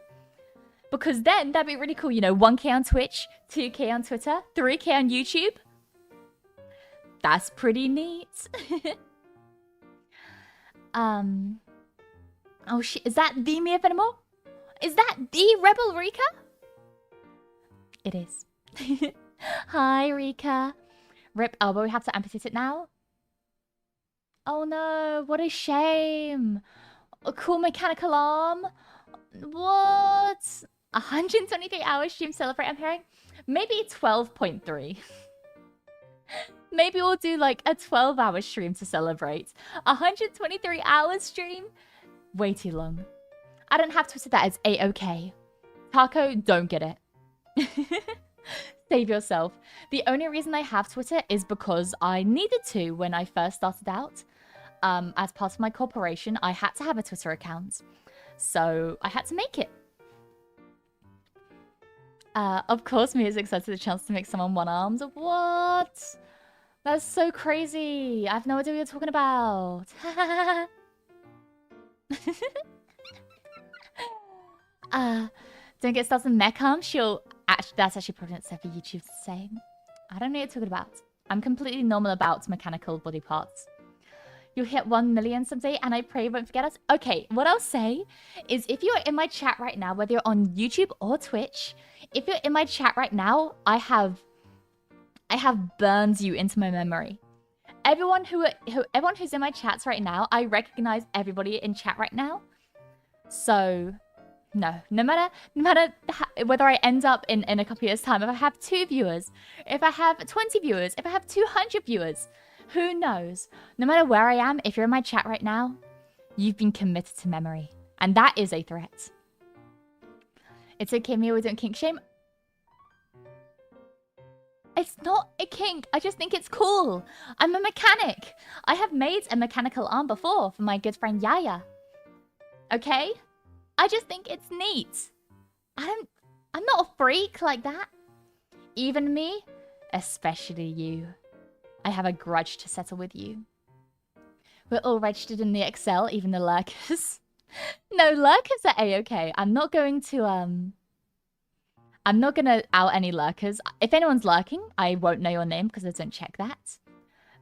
Because then that'd be really cool, you know, 1K on Twitch, 2K on Twitter, 3K on YouTube. That's pretty neat. Oh shit, is that the Mia Fenimore? Is that the Rebel Rika? It is. Hi, Rika. Rip elbow, we have to amputate it now? Oh no, what a shame. A cool mechanical arm? What? 123 hours stream celebrate, I'm hearing? Maybe 12.3. Maybe we'll do like a 12-hour stream to celebrate. 123 hours stream? Way too long. I don't have Twitter, that is A-okay. Taco, don't get it. Save yourself. The only reason I have Twitter is because I needed to when I first started out. As part of my corporation, I had to have a Twitter account. So I had to make it. Of course, me is excited for the chance to make someone one-armed. What? That's so crazy. I have no idea what you're talking about. Don't get started in mech arm. That's actually probably not safe for YouTube to say. I don't know what you're talking about. I'm completely normal about mechanical body parts. You'll hit 1 million someday, and I pray you won't forget us. Okay, what I'll say is if you're in my chat right now, whether you're on YouTube or Twitch, if you're in my chat right now, I have burned you into my memory. Everyone who's in my chats right now, I recognize everybody in chat right now. So, no matter whether I end up in a couple years' time, if I have 2 viewers, if I have 20 viewers, if I have 200 viewers, who knows? No matter where I am, if you're in my chat right now, you've been committed to memory. And that is a threat. It's okay, Mia, we don't kink shame. It's not a kink. I just think it's cool. I'm a mechanic. I have made a mechanical arm before for my good friend Yaya. Okay? I just think it's neat. I'm not a freak like that. Even me, especially you. I have a grudge to settle with you. We're all registered in the Excel, even the lurkers. No, lurkers are a-okay. I'm not going to out any lurkers. If anyone's lurking, I won't know your name because I don't check that.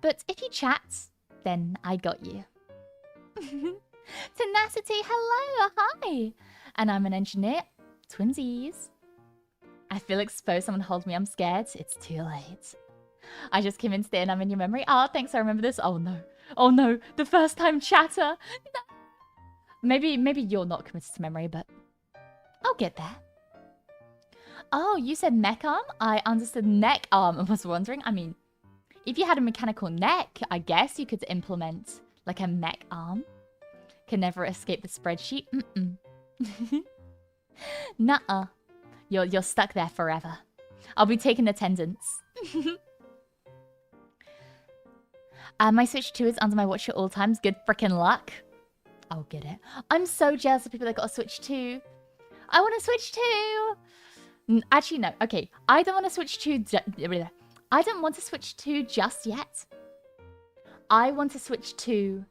But if you chat, then I got you. Tenacity, hello, hi. And I'm an engineer. Twinsies. I feel exposed. Someone hold me. I'm scared. It's too late. I just came in today and I'm in your memory. Oh, thanks. I remember this. Oh, no. Oh, no. The first time chatter. No. Maybe you're not committed to memory, but I'll get there. Oh, you said mech arm? I understood neck arm and was wondering. I mean, if you had a mechanical neck, I guess you could implement like a mech arm. Can never escape the spreadsheet. Nuh-uh. You're stuck there forever. I'll be taking attendance. My Switch 2 is under my watch at all times. Good frickin' luck. I'll get it. I'm so jealous of people that got a Switch 2. I want a Switch 2. Actually, no. Okay. I don't want to switch to... I don't want to switch to just yet. I want to switch to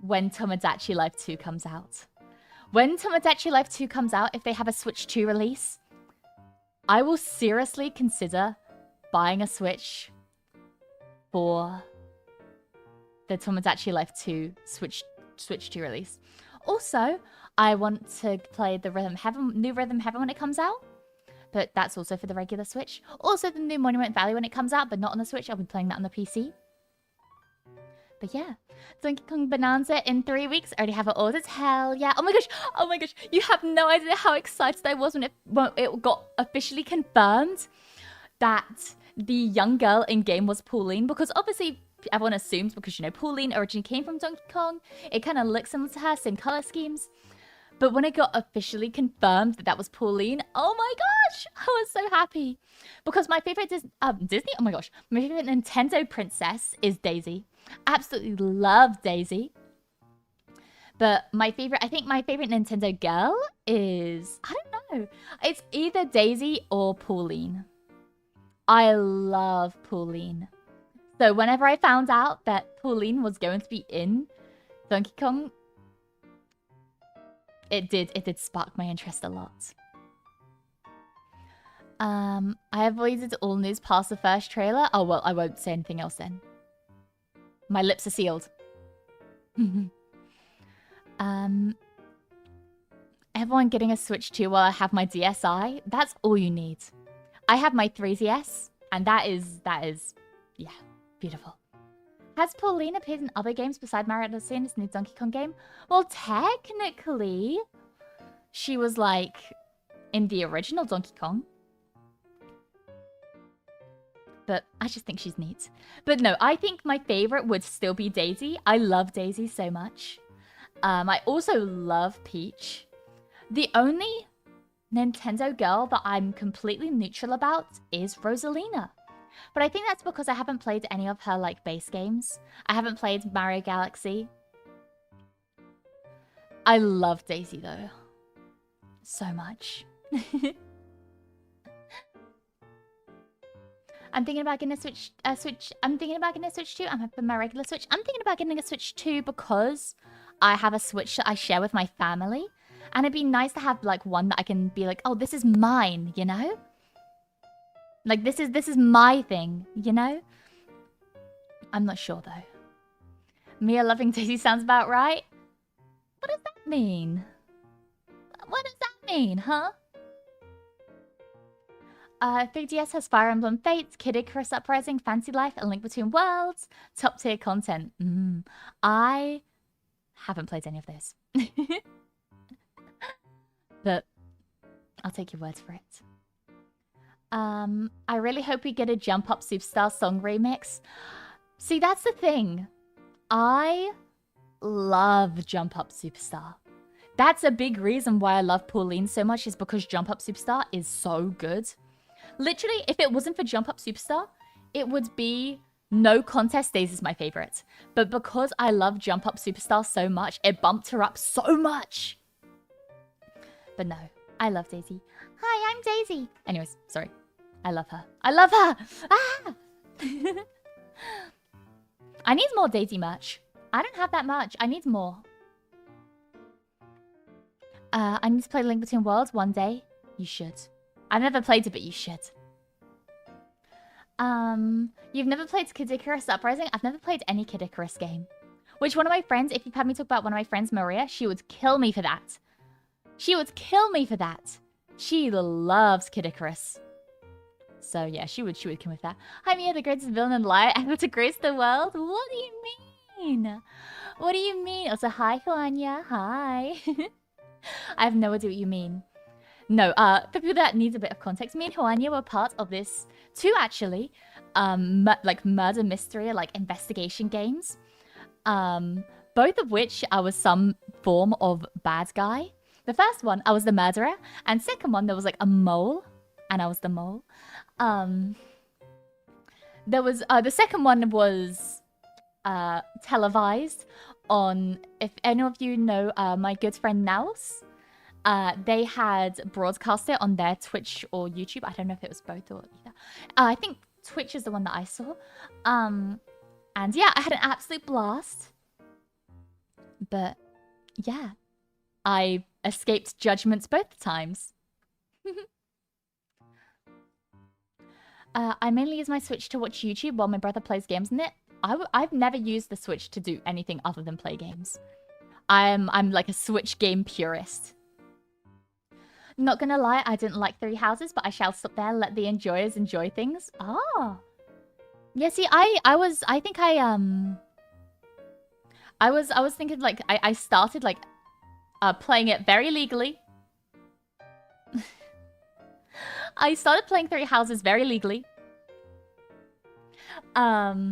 when Tomodachi Life 2 comes out. When Tomodachi Life 2 comes out, if they have a Switch 2 release, I will seriously consider buying a Switch for the Tomodachi Life 2 Switch 2 release. Also, I want to play the new Rhythm Heaven when it comes out. But that's also for the regular Switch. Also the new Monument Valley when it comes out, but not on the Switch. I'll be playing that on the PC. But yeah. Donkey Kong Bonanza in 3 weeks. Already have it ordered. Hell yeah. Oh my gosh. Oh my gosh. You have no idea how excited I was when it got officially confirmed that the young girl in game was Pauline. Because obviously everyone assumes, because you know Pauline originally came from Donkey Kong. It kind of looks similar to her, same color schemes. But when it got officially confirmed that that was Pauline, oh my gosh, I was so happy. Because my favorite Disney, oh my gosh, my favorite Nintendo princess is Daisy. Absolutely love Daisy. But I think my favorite Nintendo girl is, I don't know. It's either Daisy or Pauline. I love Pauline. So whenever I found out that Pauline was going to be in Donkey Kong, it did spark my interest a lot. I avoided all news past the first trailer. Oh, well, I won't say anything else then. My lips are sealed. Everyone getting a Switch 2 while I have my DSi? That's all you need. I have my 3DS, And that is, yeah, beautiful. Has Pauline appeared in other games besides Mario Odyssey and this new Donkey Kong game? Well, technically, she was like in the original Donkey Kong. But I just think she's neat. But no, I think my favorite would still be Daisy. I love Daisy so much. I also love Peach. The only Nintendo girl that I'm completely neutral about is Rosalina. But I think that's because I haven't played any of her like base games. I haven't played Mario Galaxy. I love Daisy though. So much. I'm thinking about getting a Switch. I'm thinking about getting a Switch 2. I'm having my regular Switch. I'm thinking about getting a Switch 2 because I have a Switch that I share with my family. And it'd be nice to have like one that I can be like, oh, this is mine, you know? Like this is my thing, you know? I'm not sure though. Mia loving Daisy sounds about right. What does that mean? What does that mean, huh? 3DS has Fire Emblem Fates, Kid Icarus Uprising, Fancy Life, A Link Between Worlds, top tier content. I haven't played any of those. But I'll take your words for it. I really hope we get a Jump Up Superstar song remix. See, that's the thing. I love Jump Up Superstar. That's a big reason why I love Pauline so much, is because Jump Up Superstar is so good. Literally, if it wasn't for Jump Up Superstar, it would be no contest. Daisy is my favorite. But because I love Jump Up Superstar so much, it bumped her up so much. But no, I love Daisy. Hi, I'm Daisy. Anyways, sorry. I love her. I love her! Ah! I need more Daisy merch. I don't have that much. I need more. I need to play Link Between Worlds one day. You should. I've never played it, but you should. You've never played Kid Icarus Uprising? I've never played any Kid Icarus game. Which one of my friends, if you've had me talk about one of my friends, Maria, she would kill me for that. She would kill me for that. She loves Kid Icarus. So yeah, she would kill me with that. Hi Mia, the greatest villain in life ever to grace the world? What do you mean? What do you mean? Also, hi Juania, hi. I have no idea what you mean. No, for people that needs a bit of context, me and Juania were part of this, two actually, like murder mystery, like investigation games. Both of which I was some form of bad guy. The first one, I was the murderer, and second one, there was like a mole, and I was the mole. There was, the second one was televised on, if any of you know my good friend Naus, they had broadcast it on their Twitch or YouTube. I don't know if it was both or either. I think Twitch is the one that I saw. And yeah, I had an absolute blast. But yeah, I escaped judgments both times. I mainly use my Switch to watch YouTube while my brother plays games on it. I've never used the Switch to do anything other than play games. I'm like a Switch game purist. Not gonna lie, I didn't like Three Houses, but I shall stop there and let the enjoyers enjoy things. Ah. Yeah, see, I was thinking like I started like playing it very legally. I started playing Three Houses very legally. But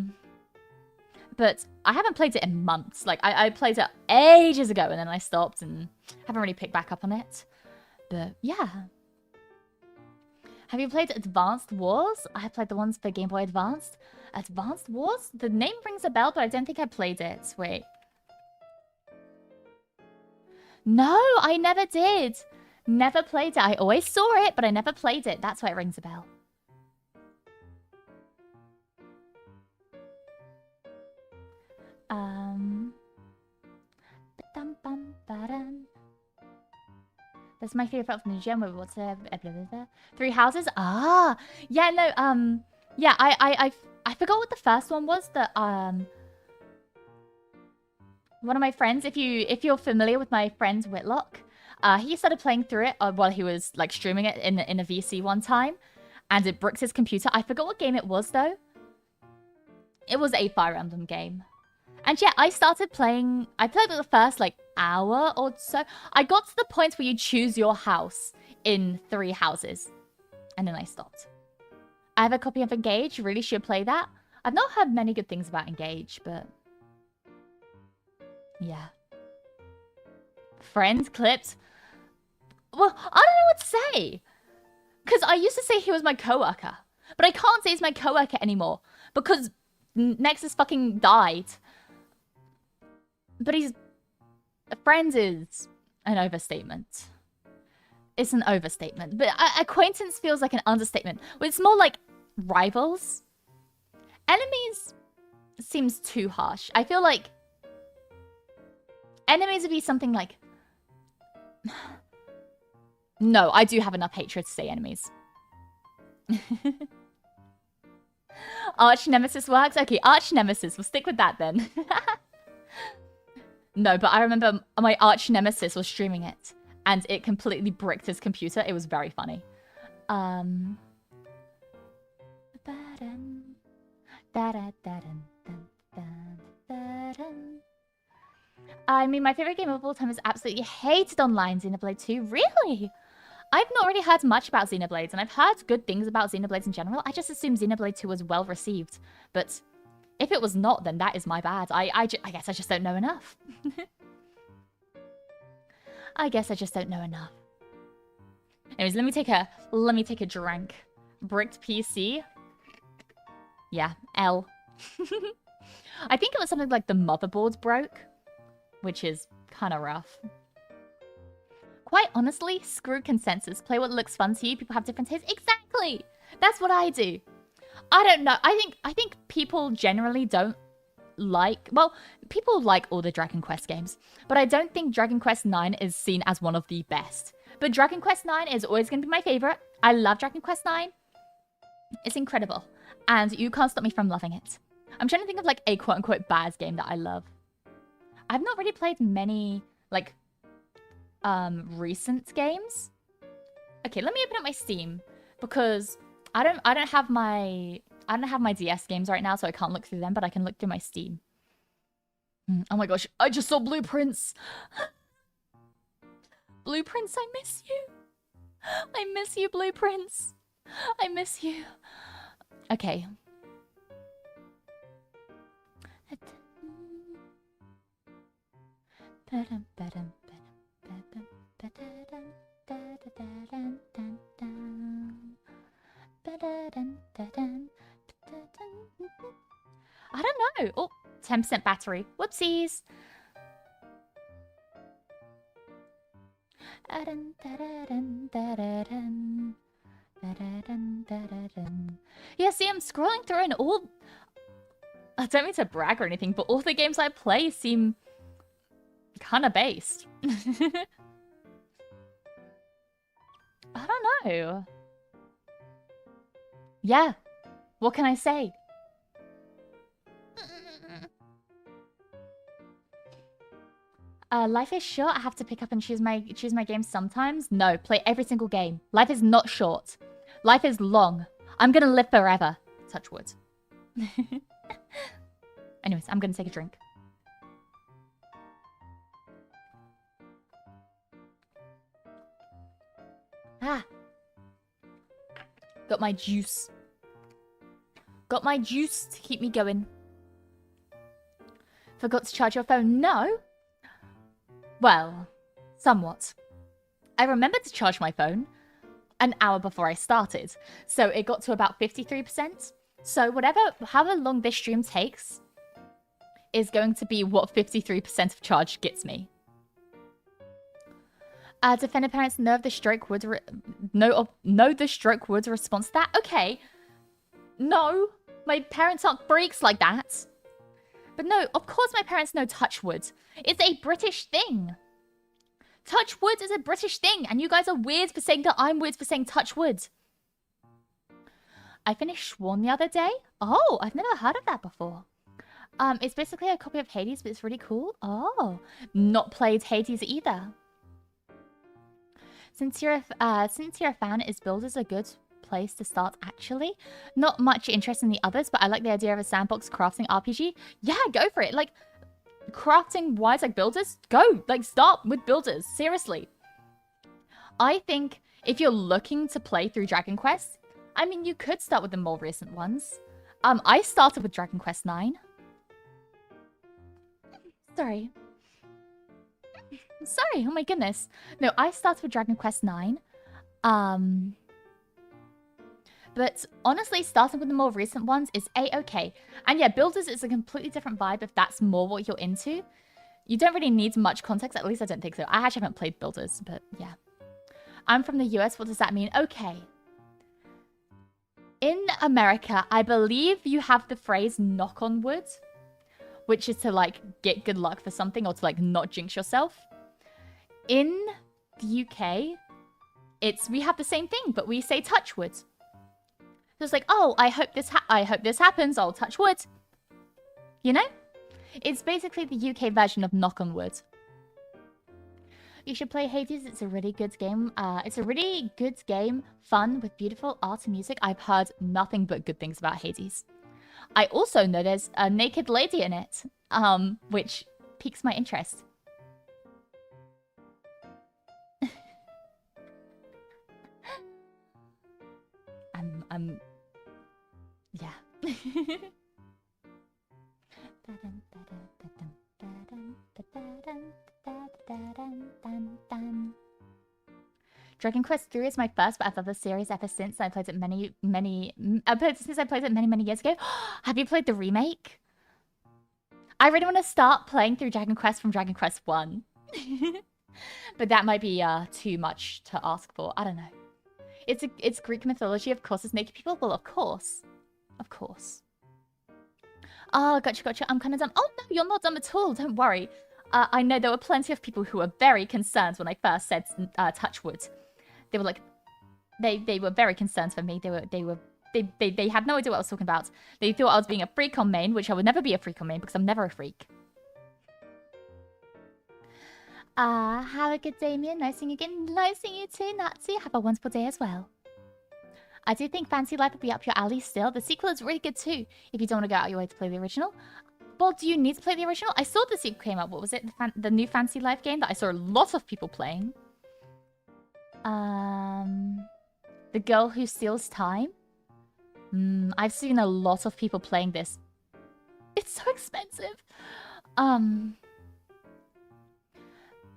I haven't played it in months. Like, I played it ages ago and then I stopped and haven't really picked back up on it. But, yeah. Have you played Advanced Wars? I have played the ones for Game Boy Advanced. Advanced Wars? The name rings a bell, but I don't think I played it. Wait. No, I never did. Never played it. I always saw it, but I never played it. That's why it rings a bell. That's my favorite from the gym. What's Three Houses? Ah, yeah, no, yeah, I forgot what the first one was. That one of my friends, if you're familiar with my friend Whitlock, he started playing through it while he was like streaming it in a VC one time, and it bricks his computer. I forgot what game it was, though. It was a Fire Emblem game. And yeah, I started playing... I played the first, like, hour or so. I got to the point where you choose your house in 3 houses. And then I stopped. I have a copy of Engage. Really should play that. I've not heard many good things about Engage, but... yeah. Friends, clips. Well, I don't know what to say. Because I used to say he was my coworker. But I can't say he's my coworker anymore. Because Nexus fucking died. But he's... Friends is an overstatement. It's an overstatement. But acquaintance feels like an understatement. Well, it's more like rivals. Enemies seems too harsh. I feel like enemies would be something like... No, I do have enough hatred to say enemies. Arch Nemesis works? Okay, Arch Nemesis. We'll stick with that then. No, but I remember my Arch Nemesis was streaming it. And it completely bricked his computer. It was very funny. I mean, my favorite game of all time is absolutely hated online, Xenoblade 2. Really? I've not really heard much about Xenoblades, and I've heard good things about Xenoblades in general. I just assumed Xenoblade 2 was well received. But if it was not, then that is my bad. I guess I just don't know enough. I guess I just don't know enough. Anyways, let me take a drink. Bricked PC. Yeah, L. I think it was something like the motherboard broke, which is kind of rough. Quite honestly, screw consensus. Play what looks fun to you. People have different tastes. Exactly. That's what I do. I don't know. I think people generally don't like... Well, people like all the Dragon Quest games. But I don't think Dragon Quest 9 is seen as one of the best. But Dragon Quest 9 is always going to be my favorite. I love Dragon Quest 9. It's incredible. And you can't stop me from loving it. I'm trying to think of like a quote-unquote bad game that I love. I've not really played many like recent games. Okay, let me open up my Steam because I don't have my DS games right now, so I can't look through them, but I can look through my Steam. Oh my gosh, I just saw Blueprints. Blueprints, I miss you. I miss you, Blueprints. I miss you. Okay. I don't know. Oh, 10% battery. Whoopsies. Yeah, see, I'm scrolling through and all... I don't mean to brag or anything, but all the games I play seem kind of based. I don't know. Yeah. What can I say? Life is short. I have to pick up and choose my games sometimes. No, play every single game. Life is not short. Life is long. I'm gonna live forever. Touch wood. Anyways, I'm gonna take a drink. Ah. Got my juice. Got my juice to keep me going. Forgot to charge your phone? No. Well, somewhat. I remembered to charge my phone an hour before I started. So it got to about 53%. So however long this stream takes is going to be what 53% of charge gets me. Do Fenner parents know of the stroke wood know the stroke wood response to that? Okay. No, my parents aren't freaks like that. But no, of course my parents know touch wood. It's a British thing. Touch wood is a British thing, and you guys are weird for saying that I'm weird for saying touch wood. I finished Sworn the other day. Oh, I've never heard of that before. It's basically a copy of Hades, but it's really cool. Oh, not played Hades either. Since you're a fan, is Builders a good place to start, actually. Not much interest in the others, but I like the idea of a sandbox crafting RPG. Yeah, go for it. Like, crafting-wise, like builders, go. Like, start with builders. Seriously. I think if you're looking to play through Dragon Quest, I mean, you could start with the more recent ones. I started with Dragon Quest 9. Sorry. Sorry, oh my goodness. No, I started with Dragon Quest 9. But honestly, starting with the more recent ones is A-okay. And yeah, Builders is a completely different vibe if that's more what you're into. You don't really need much context, at least I don't think so. I actually haven't played Builders, but yeah. I'm from the US, what does that mean? Okay. In America, I believe you have the phrase knock on wood, which is to like get good luck for something or to like not jinx yourself. In the UK, we have the same thing, but we say touch wood. So it's like, oh, I hope this happens, I'll touch wood. You know? It's basically the UK version of knock on wood. You should play Hades, it's a really good game. It's a really good game, fun, with beautiful art and music. I've heard nothing but good things about Hades. I also know there's a naked lady in it, which piques my interest. Yeah. Dragon Quest 3 is my first, but I've loved the series ever since. I played it many years ago. Have you played the remake? I really want to start playing through Dragon Quest from Dragon Quest 1. But that might be too much to ask for. I don't know. It's Greek mythology, of course. It's naked people. Well, of course. Of course. Oh, gotcha. I'm kind of dumb. Oh, no, you're not dumb at all. Don't worry. I know there were plenty of people who were very concerned when I first said touch wood. They were like, they were very concerned for me. They had no idea what I was talking about. They thought I was being a freak on main, which I would never be a freak on main because I'm never a freak. Have a good day, Mia. Nice seeing you again. Nice seeing you too, Natsu. Have a wonderful day as well. I do think Fancy Life will be up your alley still. The sequel is really good too, if you don't want to go out your way to play the original. Well, do you need to play the original? I saw the sequel came out. What was it? The new Fancy Life game that I saw a lot of people playing. The Girl Who Steals Time. I've seen a lot of people playing this. It's so expensive.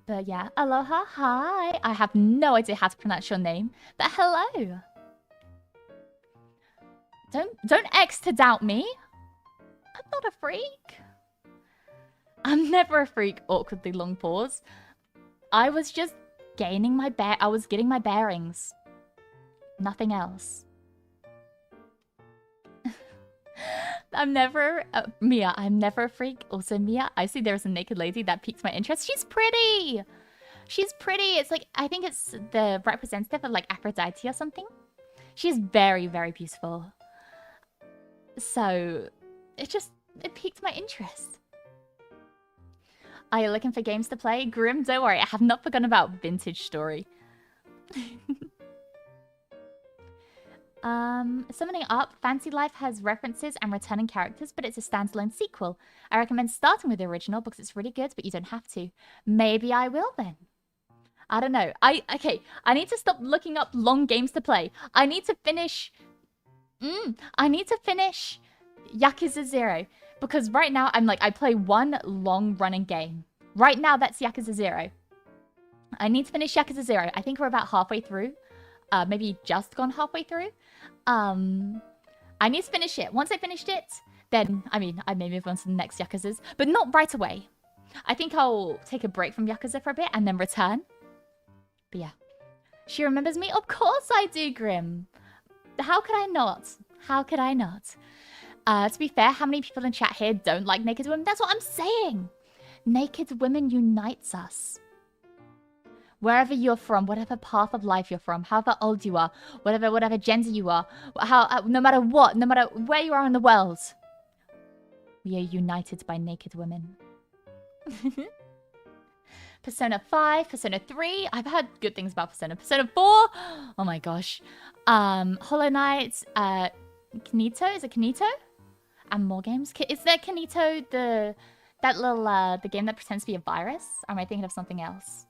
But yeah, aloha, hi. I have no idea how to pronounce your name, but hello. Don't X to doubt me. I'm not a freak. I'm never a freak. Awkwardly long pause. I was just gaining my I was getting my bearings. Nothing else. I'm never... Mia, I'm never a freak. Also, Mia, I see there's a naked lady that piques my interest. She's pretty! She's pretty. It's like... I think it's the representative of, like, Aphrodite or something. She's very, very beautiful. So... It piqued my interest. Are you looking for games to play? Grim, don't worry. I have not forgotten about Vintage Story. Summoning up, Fancy Life has references and returning characters, but it's a standalone sequel. I recommend starting with the original because it's really good, but you don't have to. Maybe I will then. I don't know. Okay, I need to stop looking up long games to play. I need to finish... I need to finish Yakuza 0. Because right now, I play one long-running game. Right now, that's Yakuza 0. I need to finish Yakuza 0. I think we're about halfway through. Maybe just gone halfway through. I need to finish it. Once I finished it, then, I may move on to the next Yakuzas. But not right away. I think I'll take a break from Yakuza for a bit and then return. But yeah. She remembers me? Of course I do, Grim. How could I not? How could I not? To be fair, how many people in chat here don't like naked women? That's what I'm saying. Naked women unites us. Wherever you're from, whatever path of life you're from, however old you are, whatever gender you are, no matter what, no matter where you are in the world, we are united by naked women. Persona 5, Persona 3. I've heard good things about Persona. Persona 4. Oh my gosh. Hollow Knight. Kanito. Is it Kanito? And more games. Is there Kanito that little the game that pretends to be a virus? Or am I thinking of something else?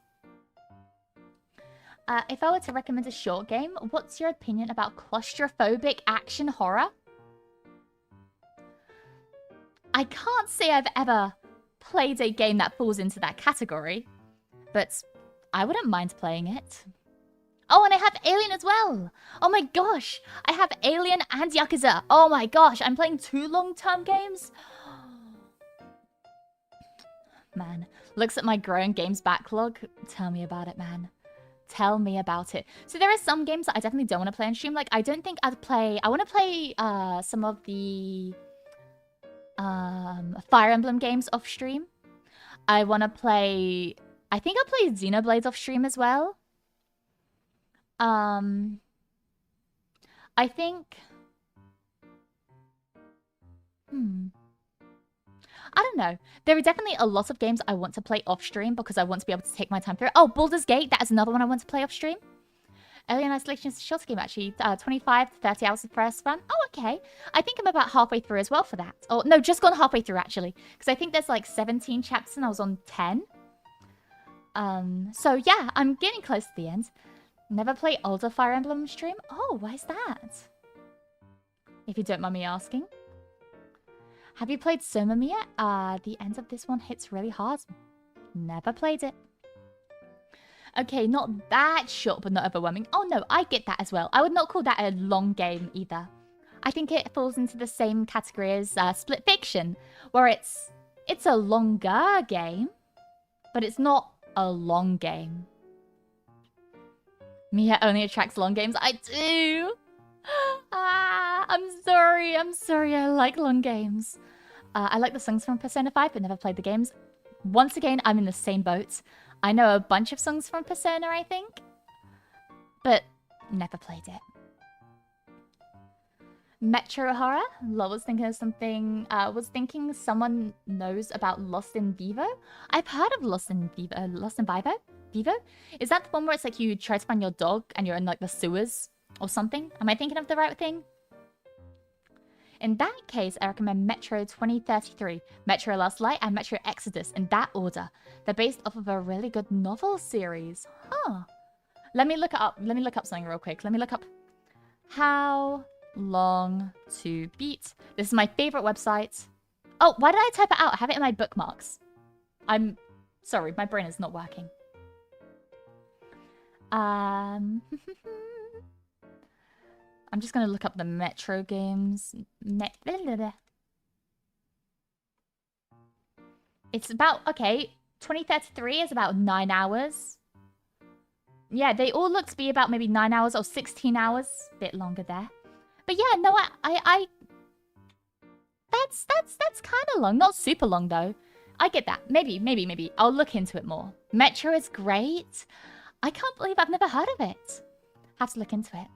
If I were to recommend a short game, what's your opinion about claustrophobic action horror? I can't say I've ever played a game that falls into that category, but I wouldn't mind playing it. Oh, and I have Alien as well. Oh my gosh, I have Alien and Yakuza. Oh my gosh, I'm playing 2 long-term games. Man, looks at my growing games backlog. Tell me about it, man. Tell me about it. So there are some games that I definitely don't want to play on stream. Like, I don't think I'd play... I want to play some of the Fire Emblem games off stream. I want to play... I think I'll play Xenoblade off stream as well. I think... I don't know. There are definitely a lot of games I want to play off stream because I want to be able to take my time through it. Oh, Baldur's Gate. That is another one I want to play off stream. Alien Isolation is a shorter game, actually. 25 to 30 hours of first run. Oh, okay. I think I'm about halfway through as well for that. Oh, no, just gone halfway through, actually. Because I think there's like 17 chapters and I was on 10. So, yeah, I'm getting close to the end. Never play older Fire Emblem on stream? Oh, why is that? If you don't mind me asking. Have you played Somami yet? The end of this one hits really hard. Never played it. Okay, not that short, but not overwhelming. Oh no, I get that as well. I would not call that a long game either. I think it falls into the same category as Split Fiction, where it's a longer game, but it's not a long game. Mia only attracts long games. I do. I'm sorry. I like long games. I like the songs from Persona 5, but never played the games. Once again, I'm in the same boat. I know a bunch of songs from Persona, I think, but never played it. Metro horror? Lol was thinking of something. Was thinking someone knows about Lost in Vivo. I've heard of Lost in Vivo. Lost in Vivo? Vivo? Is that the one where it's like you try to find your dog and you're in like the sewers or something? Am I thinking of the right thing? In that case, I recommend Metro 2033, Metro Last Light, and Metro Exodus in that order. They're based off of a really good novel series. Huh. Let me look up something real quick. Let me look up How Long to Beat. This is my favorite website. Oh, why did I type it out? I have it in my bookmarks. I'm sorry, my brain is not working. I'm just going to look up the Metro games. It's about, okay, 2033 is about 9 hours. Yeah, they all look to be about maybe 9 hours or 16 hours. A bit longer there. But yeah, no, that's kind of long. Not super long, though. I get that. Maybe. I'll look into it more. Metro is great. I can't believe I've never heard of it. Have to look into it.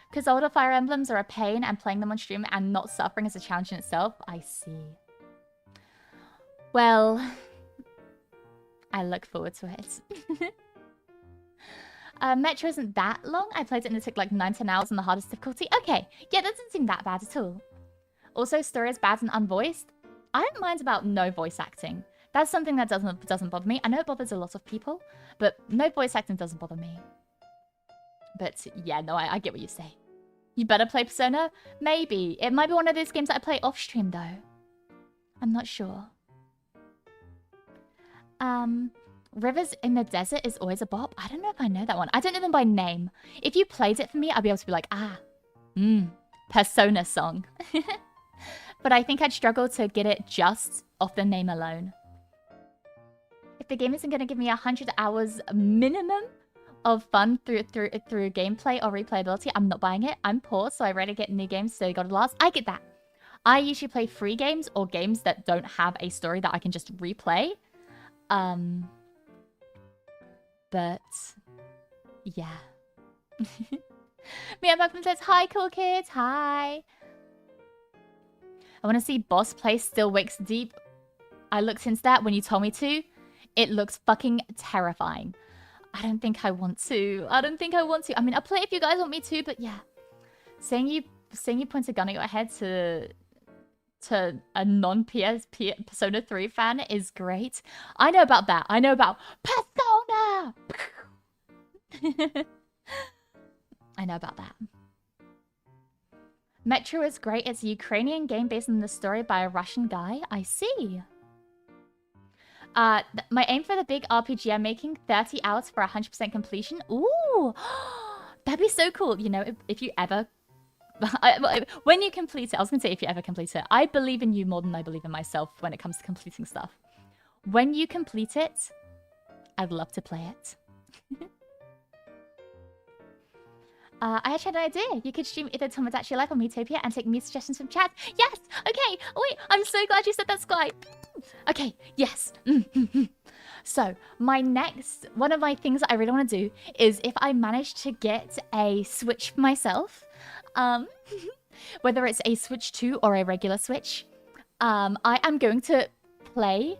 Because older Fire Emblems are a pain and playing them on stream and not suffering is a challenge in itself. I see. Well, I look forward to it. Metro isn't that long. I played it and it took like 9-10 hours on the hardest difficulty. Okay, yeah, that doesn't seem that bad at all. Also, story is bad and unvoiced. I don't mind about no voice acting. That's something that doesn't bother me. I know it bothers a lot of people, but no voice acting doesn't bother me. But yeah, no, I get what you say. You better play Persona? Maybe. It might be one of those games that I play off stream though. I'm not sure. Rivers in the Desert is always a bop. I don't know if I know that one. I don't know them by name. If you played it for me, I'd be able to be like, Persona song. But I think I'd struggle to get it just off the name alone. If the game isn't going to give me 100 hours minimum of fun through gameplay or replayability, I'm not buying it. I'm poor, so I rarely get new games, so you gotta last. I get that. I usually play free games or games that don't have a story that I can just replay. But yeah. Mia Buckman says, hi, cool kids. Hi. I want to see Boss play Still Wakes Deep. I looked into that when you told me to. It looks fucking terrifying. I don't think I want to. I mean, I'll play it if you guys want me to, but yeah. Saying you point a gun at your head to a non-PS Persona 3 fan is great. I know about that. I know about Persona! I know about that. Metro is great. It's a Ukrainian game based on the story by a Russian guy. I see. My aim for the big RPG I'm making, 30 hours for 100% completion. Ooh! That'd be so cool. You know, if you ever... when you complete it, I was going to say if you ever complete it. I believe in you more than I believe in myself when it comes to completing stuff. When you complete it, I'd love to play it. I actually had an idea. You could stream either Tomodachi Life or Miitopia and take me suggestions from chat. Yes! Okay! Wait, I'm so glad you said that, Sky. Okay, yes. So, one of my things that I really want to do is if I manage to get a Switch for myself, whether it's a Switch 2 or a regular Switch, I am going to play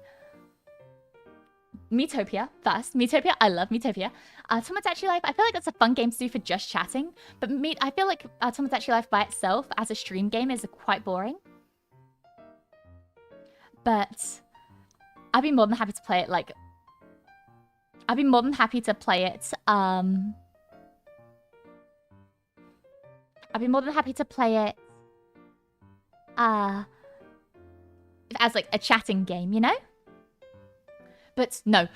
Miitopia first. Miitopia, I love Miitopia. Tomodachi Life, I feel like that's a fun game to do for just chatting. But I feel like Tomodachi Life by itself as a stream game is quite boring. But I'd be more than happy to play it like... I'd be more than happy to play it, I'd be more than happy to play it, as like a chatting game, you know? But no,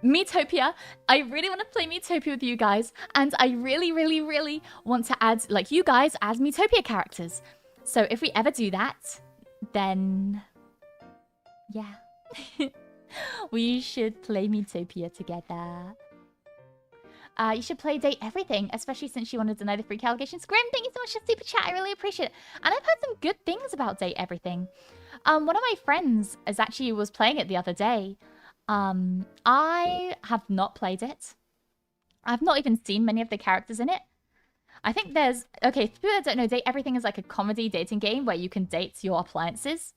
Miitopia, I really want to play Miitopia with you guys, and I really, really, really want to add, like, you guys as Miitopia characters. So if we ever do that, then... yeah. We should play Miitopia together. You should play Date Everything, especially since you want to deny the freak allegations. Grim, thank you so much for super chat. I really appreciate it. And I've heard some good things about Date Everything. One of my friends was playing it the other day. I have not played it. I've not even seen many of the characters in it. I think there's... okay, for people that don't know, Date Everything is like a comedy dating game where you can date your appliances.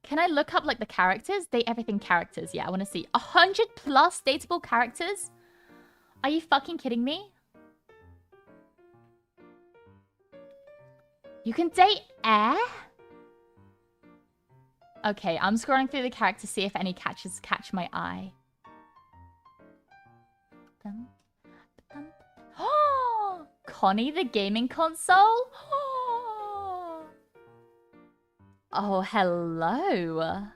Can I look up, like, the characters? Date Everything characters. Yeah, I want to see. 100+ dateable characters? Are you fucking kidding me? You can date air? Okay, I'm scrolling through the characters to see if any catch my eye. Oh! Connie the gaming console? Oh, hello.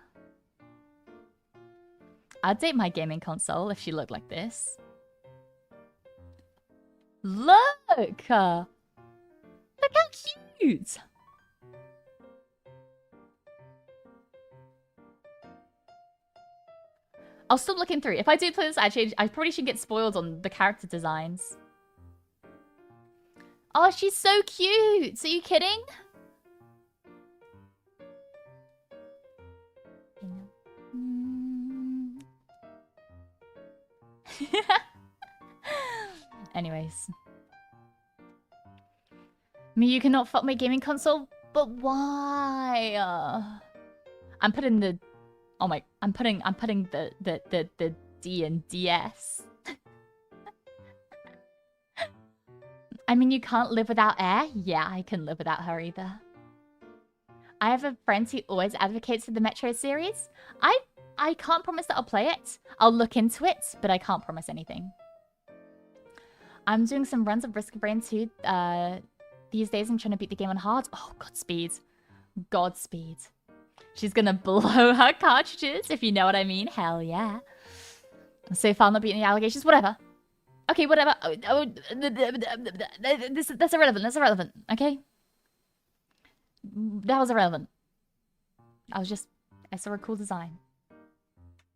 I'd date my gaming console if she looked like this. Look! Look how cute! I'll stop looking through. If I do play this, actually, I probably should get spoiled on the character designs. Oh, she's so cute! Are you kidding? Anyways. You cannot fuck my gaming console, but why? I'm putting the... oh my... I'm putting the D and DS. I mean, you can't live without air? Yeah, I can live without her either. I have a friend who always advocates for the Metro series. I can't promise that I'll play it. I'll look into it, but I can't promise anything. I'm doing some runs of Risk of Rain 2 these days. I'm trying to beat the game on hard. Oh, Godspeed. Godspeed. She's gonna blow her cartridges, if you know what I mean. Hell yeah. So far, not beating the allegations. Whatever. Okay, whatever. That's irrelevant. That's irrelevant. Okay? That was irrelevant. I saw a cool design.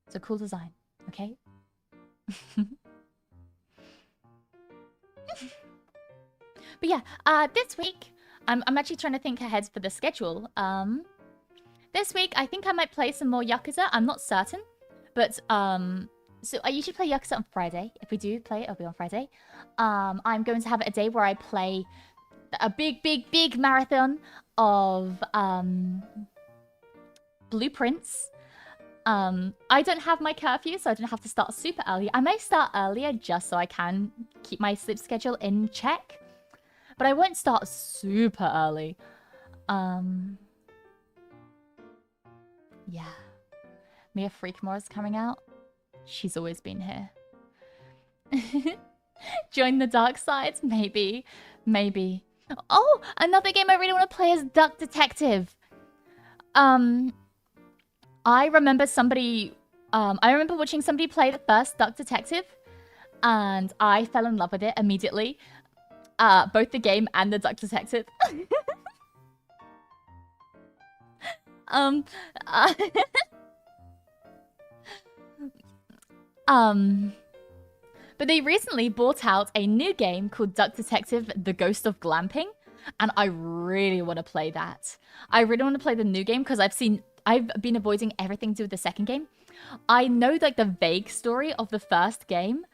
It's a cool design. Okay? But yeah, this week, I'm actually trying to think ahead for the schedule. This week, I think I might play some more Yakuza. I'm not certain. But, so I usually play Yakuza on Friday. If we do play it, it'll be on Friday. I'm going to have a day where I play a big marathon of Blueprints. I don't have my curfew, so I don't have to start super early. I may start earlier just so I can keep my sleep schedule in check. But I won't start super early. Yeah. Mia Fenimore is coming out. She's always been here. Join the dark side? Maybe. Maybe. Oh, another game I really want to play is Duck Detective. I remember watching somebody play the first Duck Detective, and I fell in love with it immediately. Both the game and the Duck Detective. But they recently brought out a new game called Duck Detective: The Ghost of Glamping, and I really want to play that. I really want to play the new game because I've been avoiding everything to do with the second game. I know like the vague story of the first game,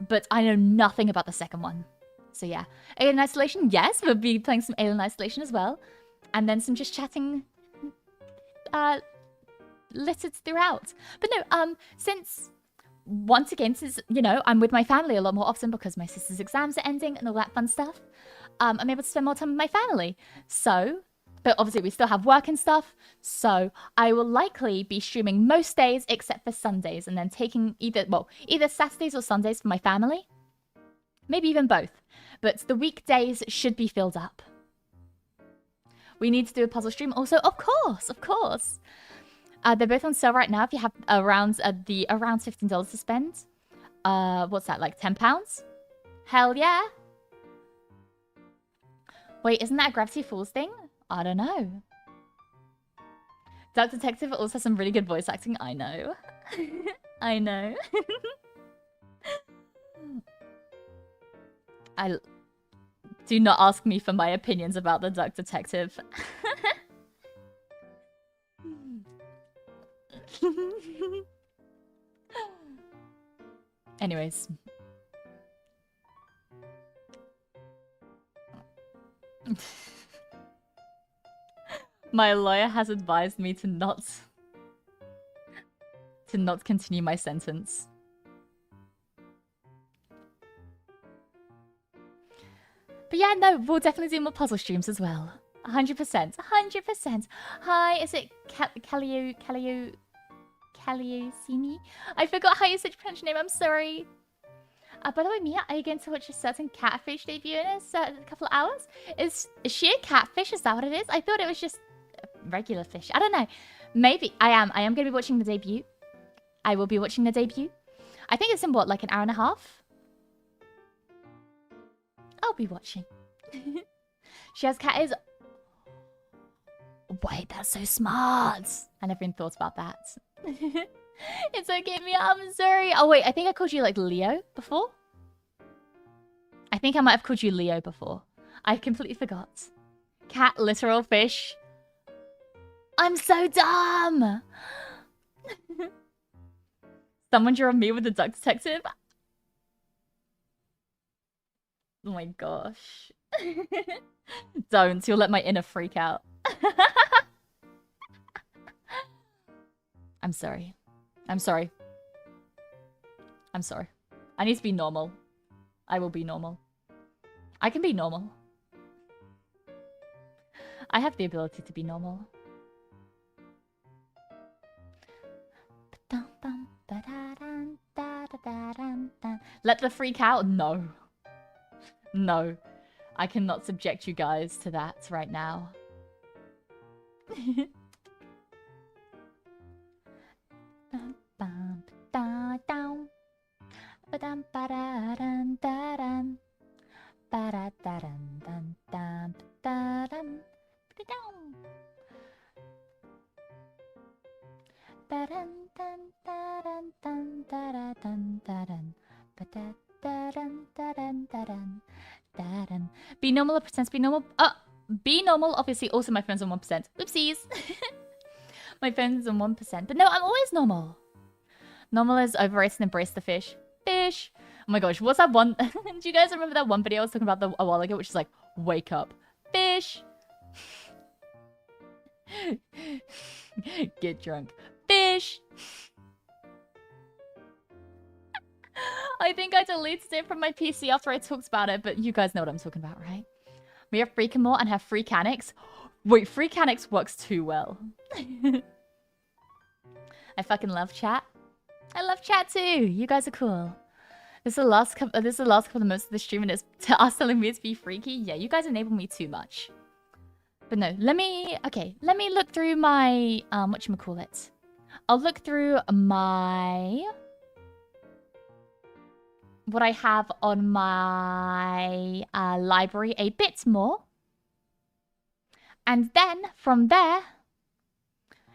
but I know nothing about the second one. So yeah, Alien Isolation, yes, we'll be playing some Alien Isolation as well, and then some just chatting littered throughout. But no, since you know, I'm with my family a lot more often because my sister's exams are ending and all that fun stuff, I'm able to spend more time with my family. So, but obviously we still have work and stuff, so I will likely be streaming most days except for Sundays, and then taking either Saturdays or Sundays for my family. Maybe even both. But the weekdays should be filled up. We need to do a puzzle stream also, of course. They're both on sale right now if you have around $15 to spend. What's that, like £10? Hell yeah. Wait, isn't that a Gravity Falls thing? I don't know. Duck Detective also has some really good voice acting. I know. I know. Do not ask me for my opinions about the Duck Detective. Anyways. My lawyer has advised me to not continue my sentence. But yeah, no, we'll definitely do more puzzle streams as well. 100%. 100%. Hi, is it Caliosini? I forgot how you said your French name, I'm sorry. By the way, Mia, are you going to watch a certain catfish debut in a couple of hours? Is she a catfish? Is that what it is? I thought it was just a regular fish. I don't know. Maybe. I am going to be watching the debut. I will be watching the debut. I think it's in what, like an hour and a half? I'll be watching. She has cat ears. Wait, that's so smart. I never even thought about that. It's okay, Mia. I'm sorry. Oh, wait. I think I called you, like, Leo before. I think I might have called you Leo before. I completely forgot. Cat, literal fish. I'm so dumb. Someone draw me with the Duck Detective. Oh my gosh. Don't. You'll let my inner freak out. I'm sorry. I'm sorry. I'm sorry. I need to be normal. I will be normal. I can be normal. I have the ability to be normal. Let the freak out? No. No. I cannot subject you guys to that right now. Be normal or pretend to be normal? Be normal. Obviously, also my phone's on 1%. Oopsies. My phone's on 1%. But no, I'm always normal. Normal is overrated and embrace the fish. Fish. Oh my gosh, what's that one? Do you guys remember that one video I was talking about a while ago, which is like, wake up. Fish. Get drunk. Fish. gosh. I think I deleted it from my PC after I talked about it, but you guys know what I'm talking about, right? We have Freakamore and have Free Canix. Wait, Free Canix works too well. I fucking love chat. I love chat too. You guys are cool. This is the last couple of the months of the stream, and it's to us telling me to be freaky. Yeah, you guys enable me too much. But no, let me look through my whatchamacallit. I'll look through my what I have on my library a bit more. And then from there,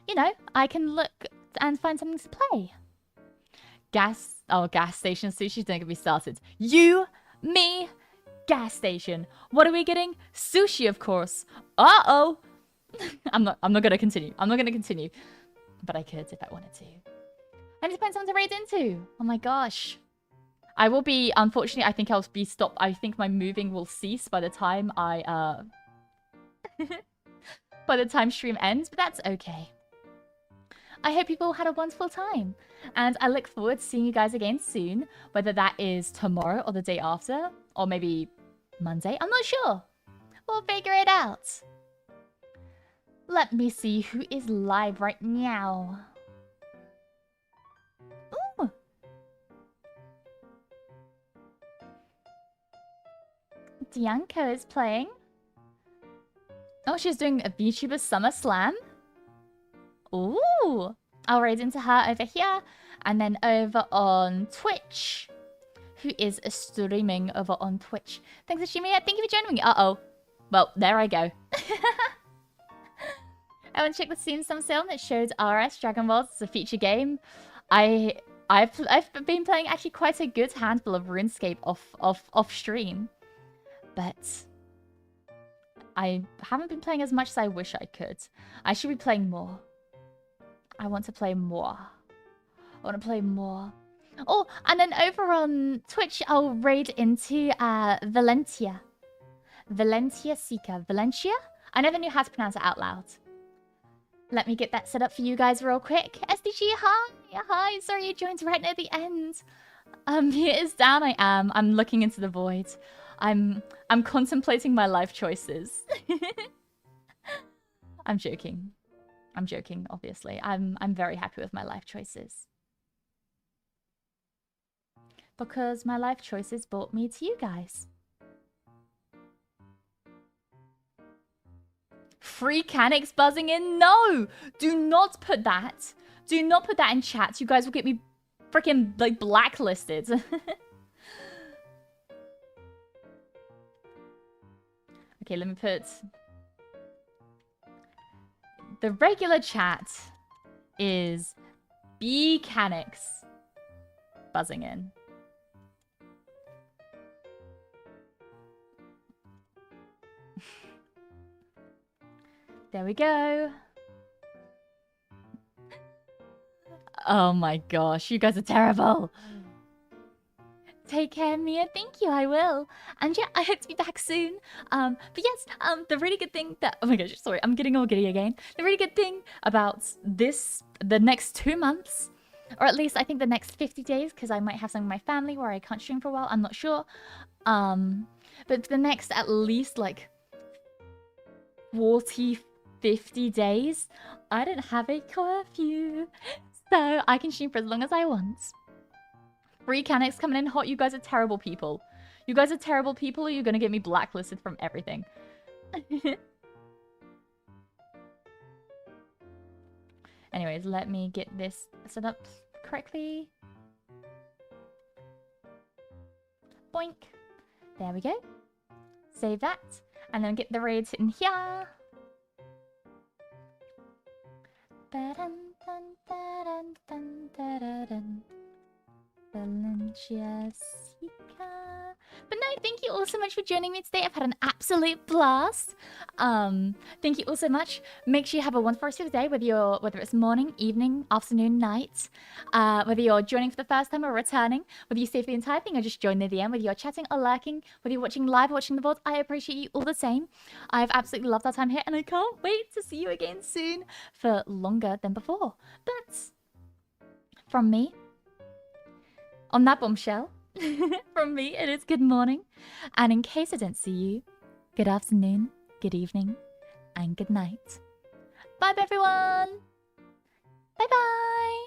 you know, I can look and find something to play. Gas station sushi, don't get me started. You, me, gas station. What are we getting? Sushi, of course. Uh-oh. I'm not gonna continue. I'm not gonna continue. But I could if I wanted to. I need to find someone to raid into. Oh my gosh. I will be, unfortunately, I think I'll be stopped. I think my moving will cease by the time I, by the time stream ends, but that's okay. I hope people had a wonderful time. And I look forward to seeing you guys again soon. Whether that is tomorrow or the day after. Or maybe Monday. I'm not sure. We'll figure it out. Let me see who is live right now. Ooh. Dianco is playing. Oh, she's doing a VTuber Summer Slam. Ooh. I'll raid into her over here. And then over on Twitch. Who is streaming over on Twitch? Thanks, Ashimiya. Thank you for joining me. Uh-oh. Well, there I go. I went to check the Steam Summer Sale that showed RS Dragon Balls. It's a feature game. I've been playing actually quite a good handful of RuneScape off stream. But I haven't been playing as much as I wish I could. I should be playing more. I want to play more. I want to play more. Oh, and then over on Twitch, I'll raid into Valentia. Valentia Seeker. Valentia? I never knew how to pronounce it out loud. Let me get that set up for you guys real quick. SDG, hi! Hi, sorry you joined right near the end. It is down, I am. I'm looking into the void. I'm contemplating my life choices. I'm joking. I'm joking, obviously. I'm very happy with my life choices. Because my life choices brought me to you guys. Free Canix buzzing in? No! Do not put that. Do not put that in chat. You guys will get me freaking, like, blacklisted. Okay, let me put... The regular chat is Beeakery buzzing in. There we go. Oh my gosh, you guys are terrible. Take care, Mia. Thank you, I will. And yeah, I hope to be back soon. But yes, the really good thing that... Oh my gosh, sorry, I'm getting all giddy again. The really good thing about the next 2 months, or at least I think the next 50 days, because I might have some of my family where I can't stream for a while, I'm not sure. But the next at least like 40, 50 days, I don't have a curfew. So I can stream for as long as I want. Free Canix coming in hot. You guys are terrible people. You guys are terrible people, or you're gonna get me blacklisted from everything. Anyways, let me get this set up correctly. Boink. There we go. Save that. And then get the raids in here. Valencia Sika. But no, thank you all so much for joining me today. I've had an absolute blast. Thank you all so much. Make sure you have a wonderful rest of the day, whether it's morning, evening, afternoon, night. Whether you're joining for the first time or returning, whether you stay for the entire thing or just join near the end, whether you're chatting or lurking, whether you're watching live or watching the VOD, I appreciate you all the same. I've absolutely loved our time here, and I can't wait to see you again soon for longer than before. But from me, on that bombshell, from me, it is good morning. And in case I don't see you, good afternoon, good evening, and good night. Bye, everyone. Bye-bye.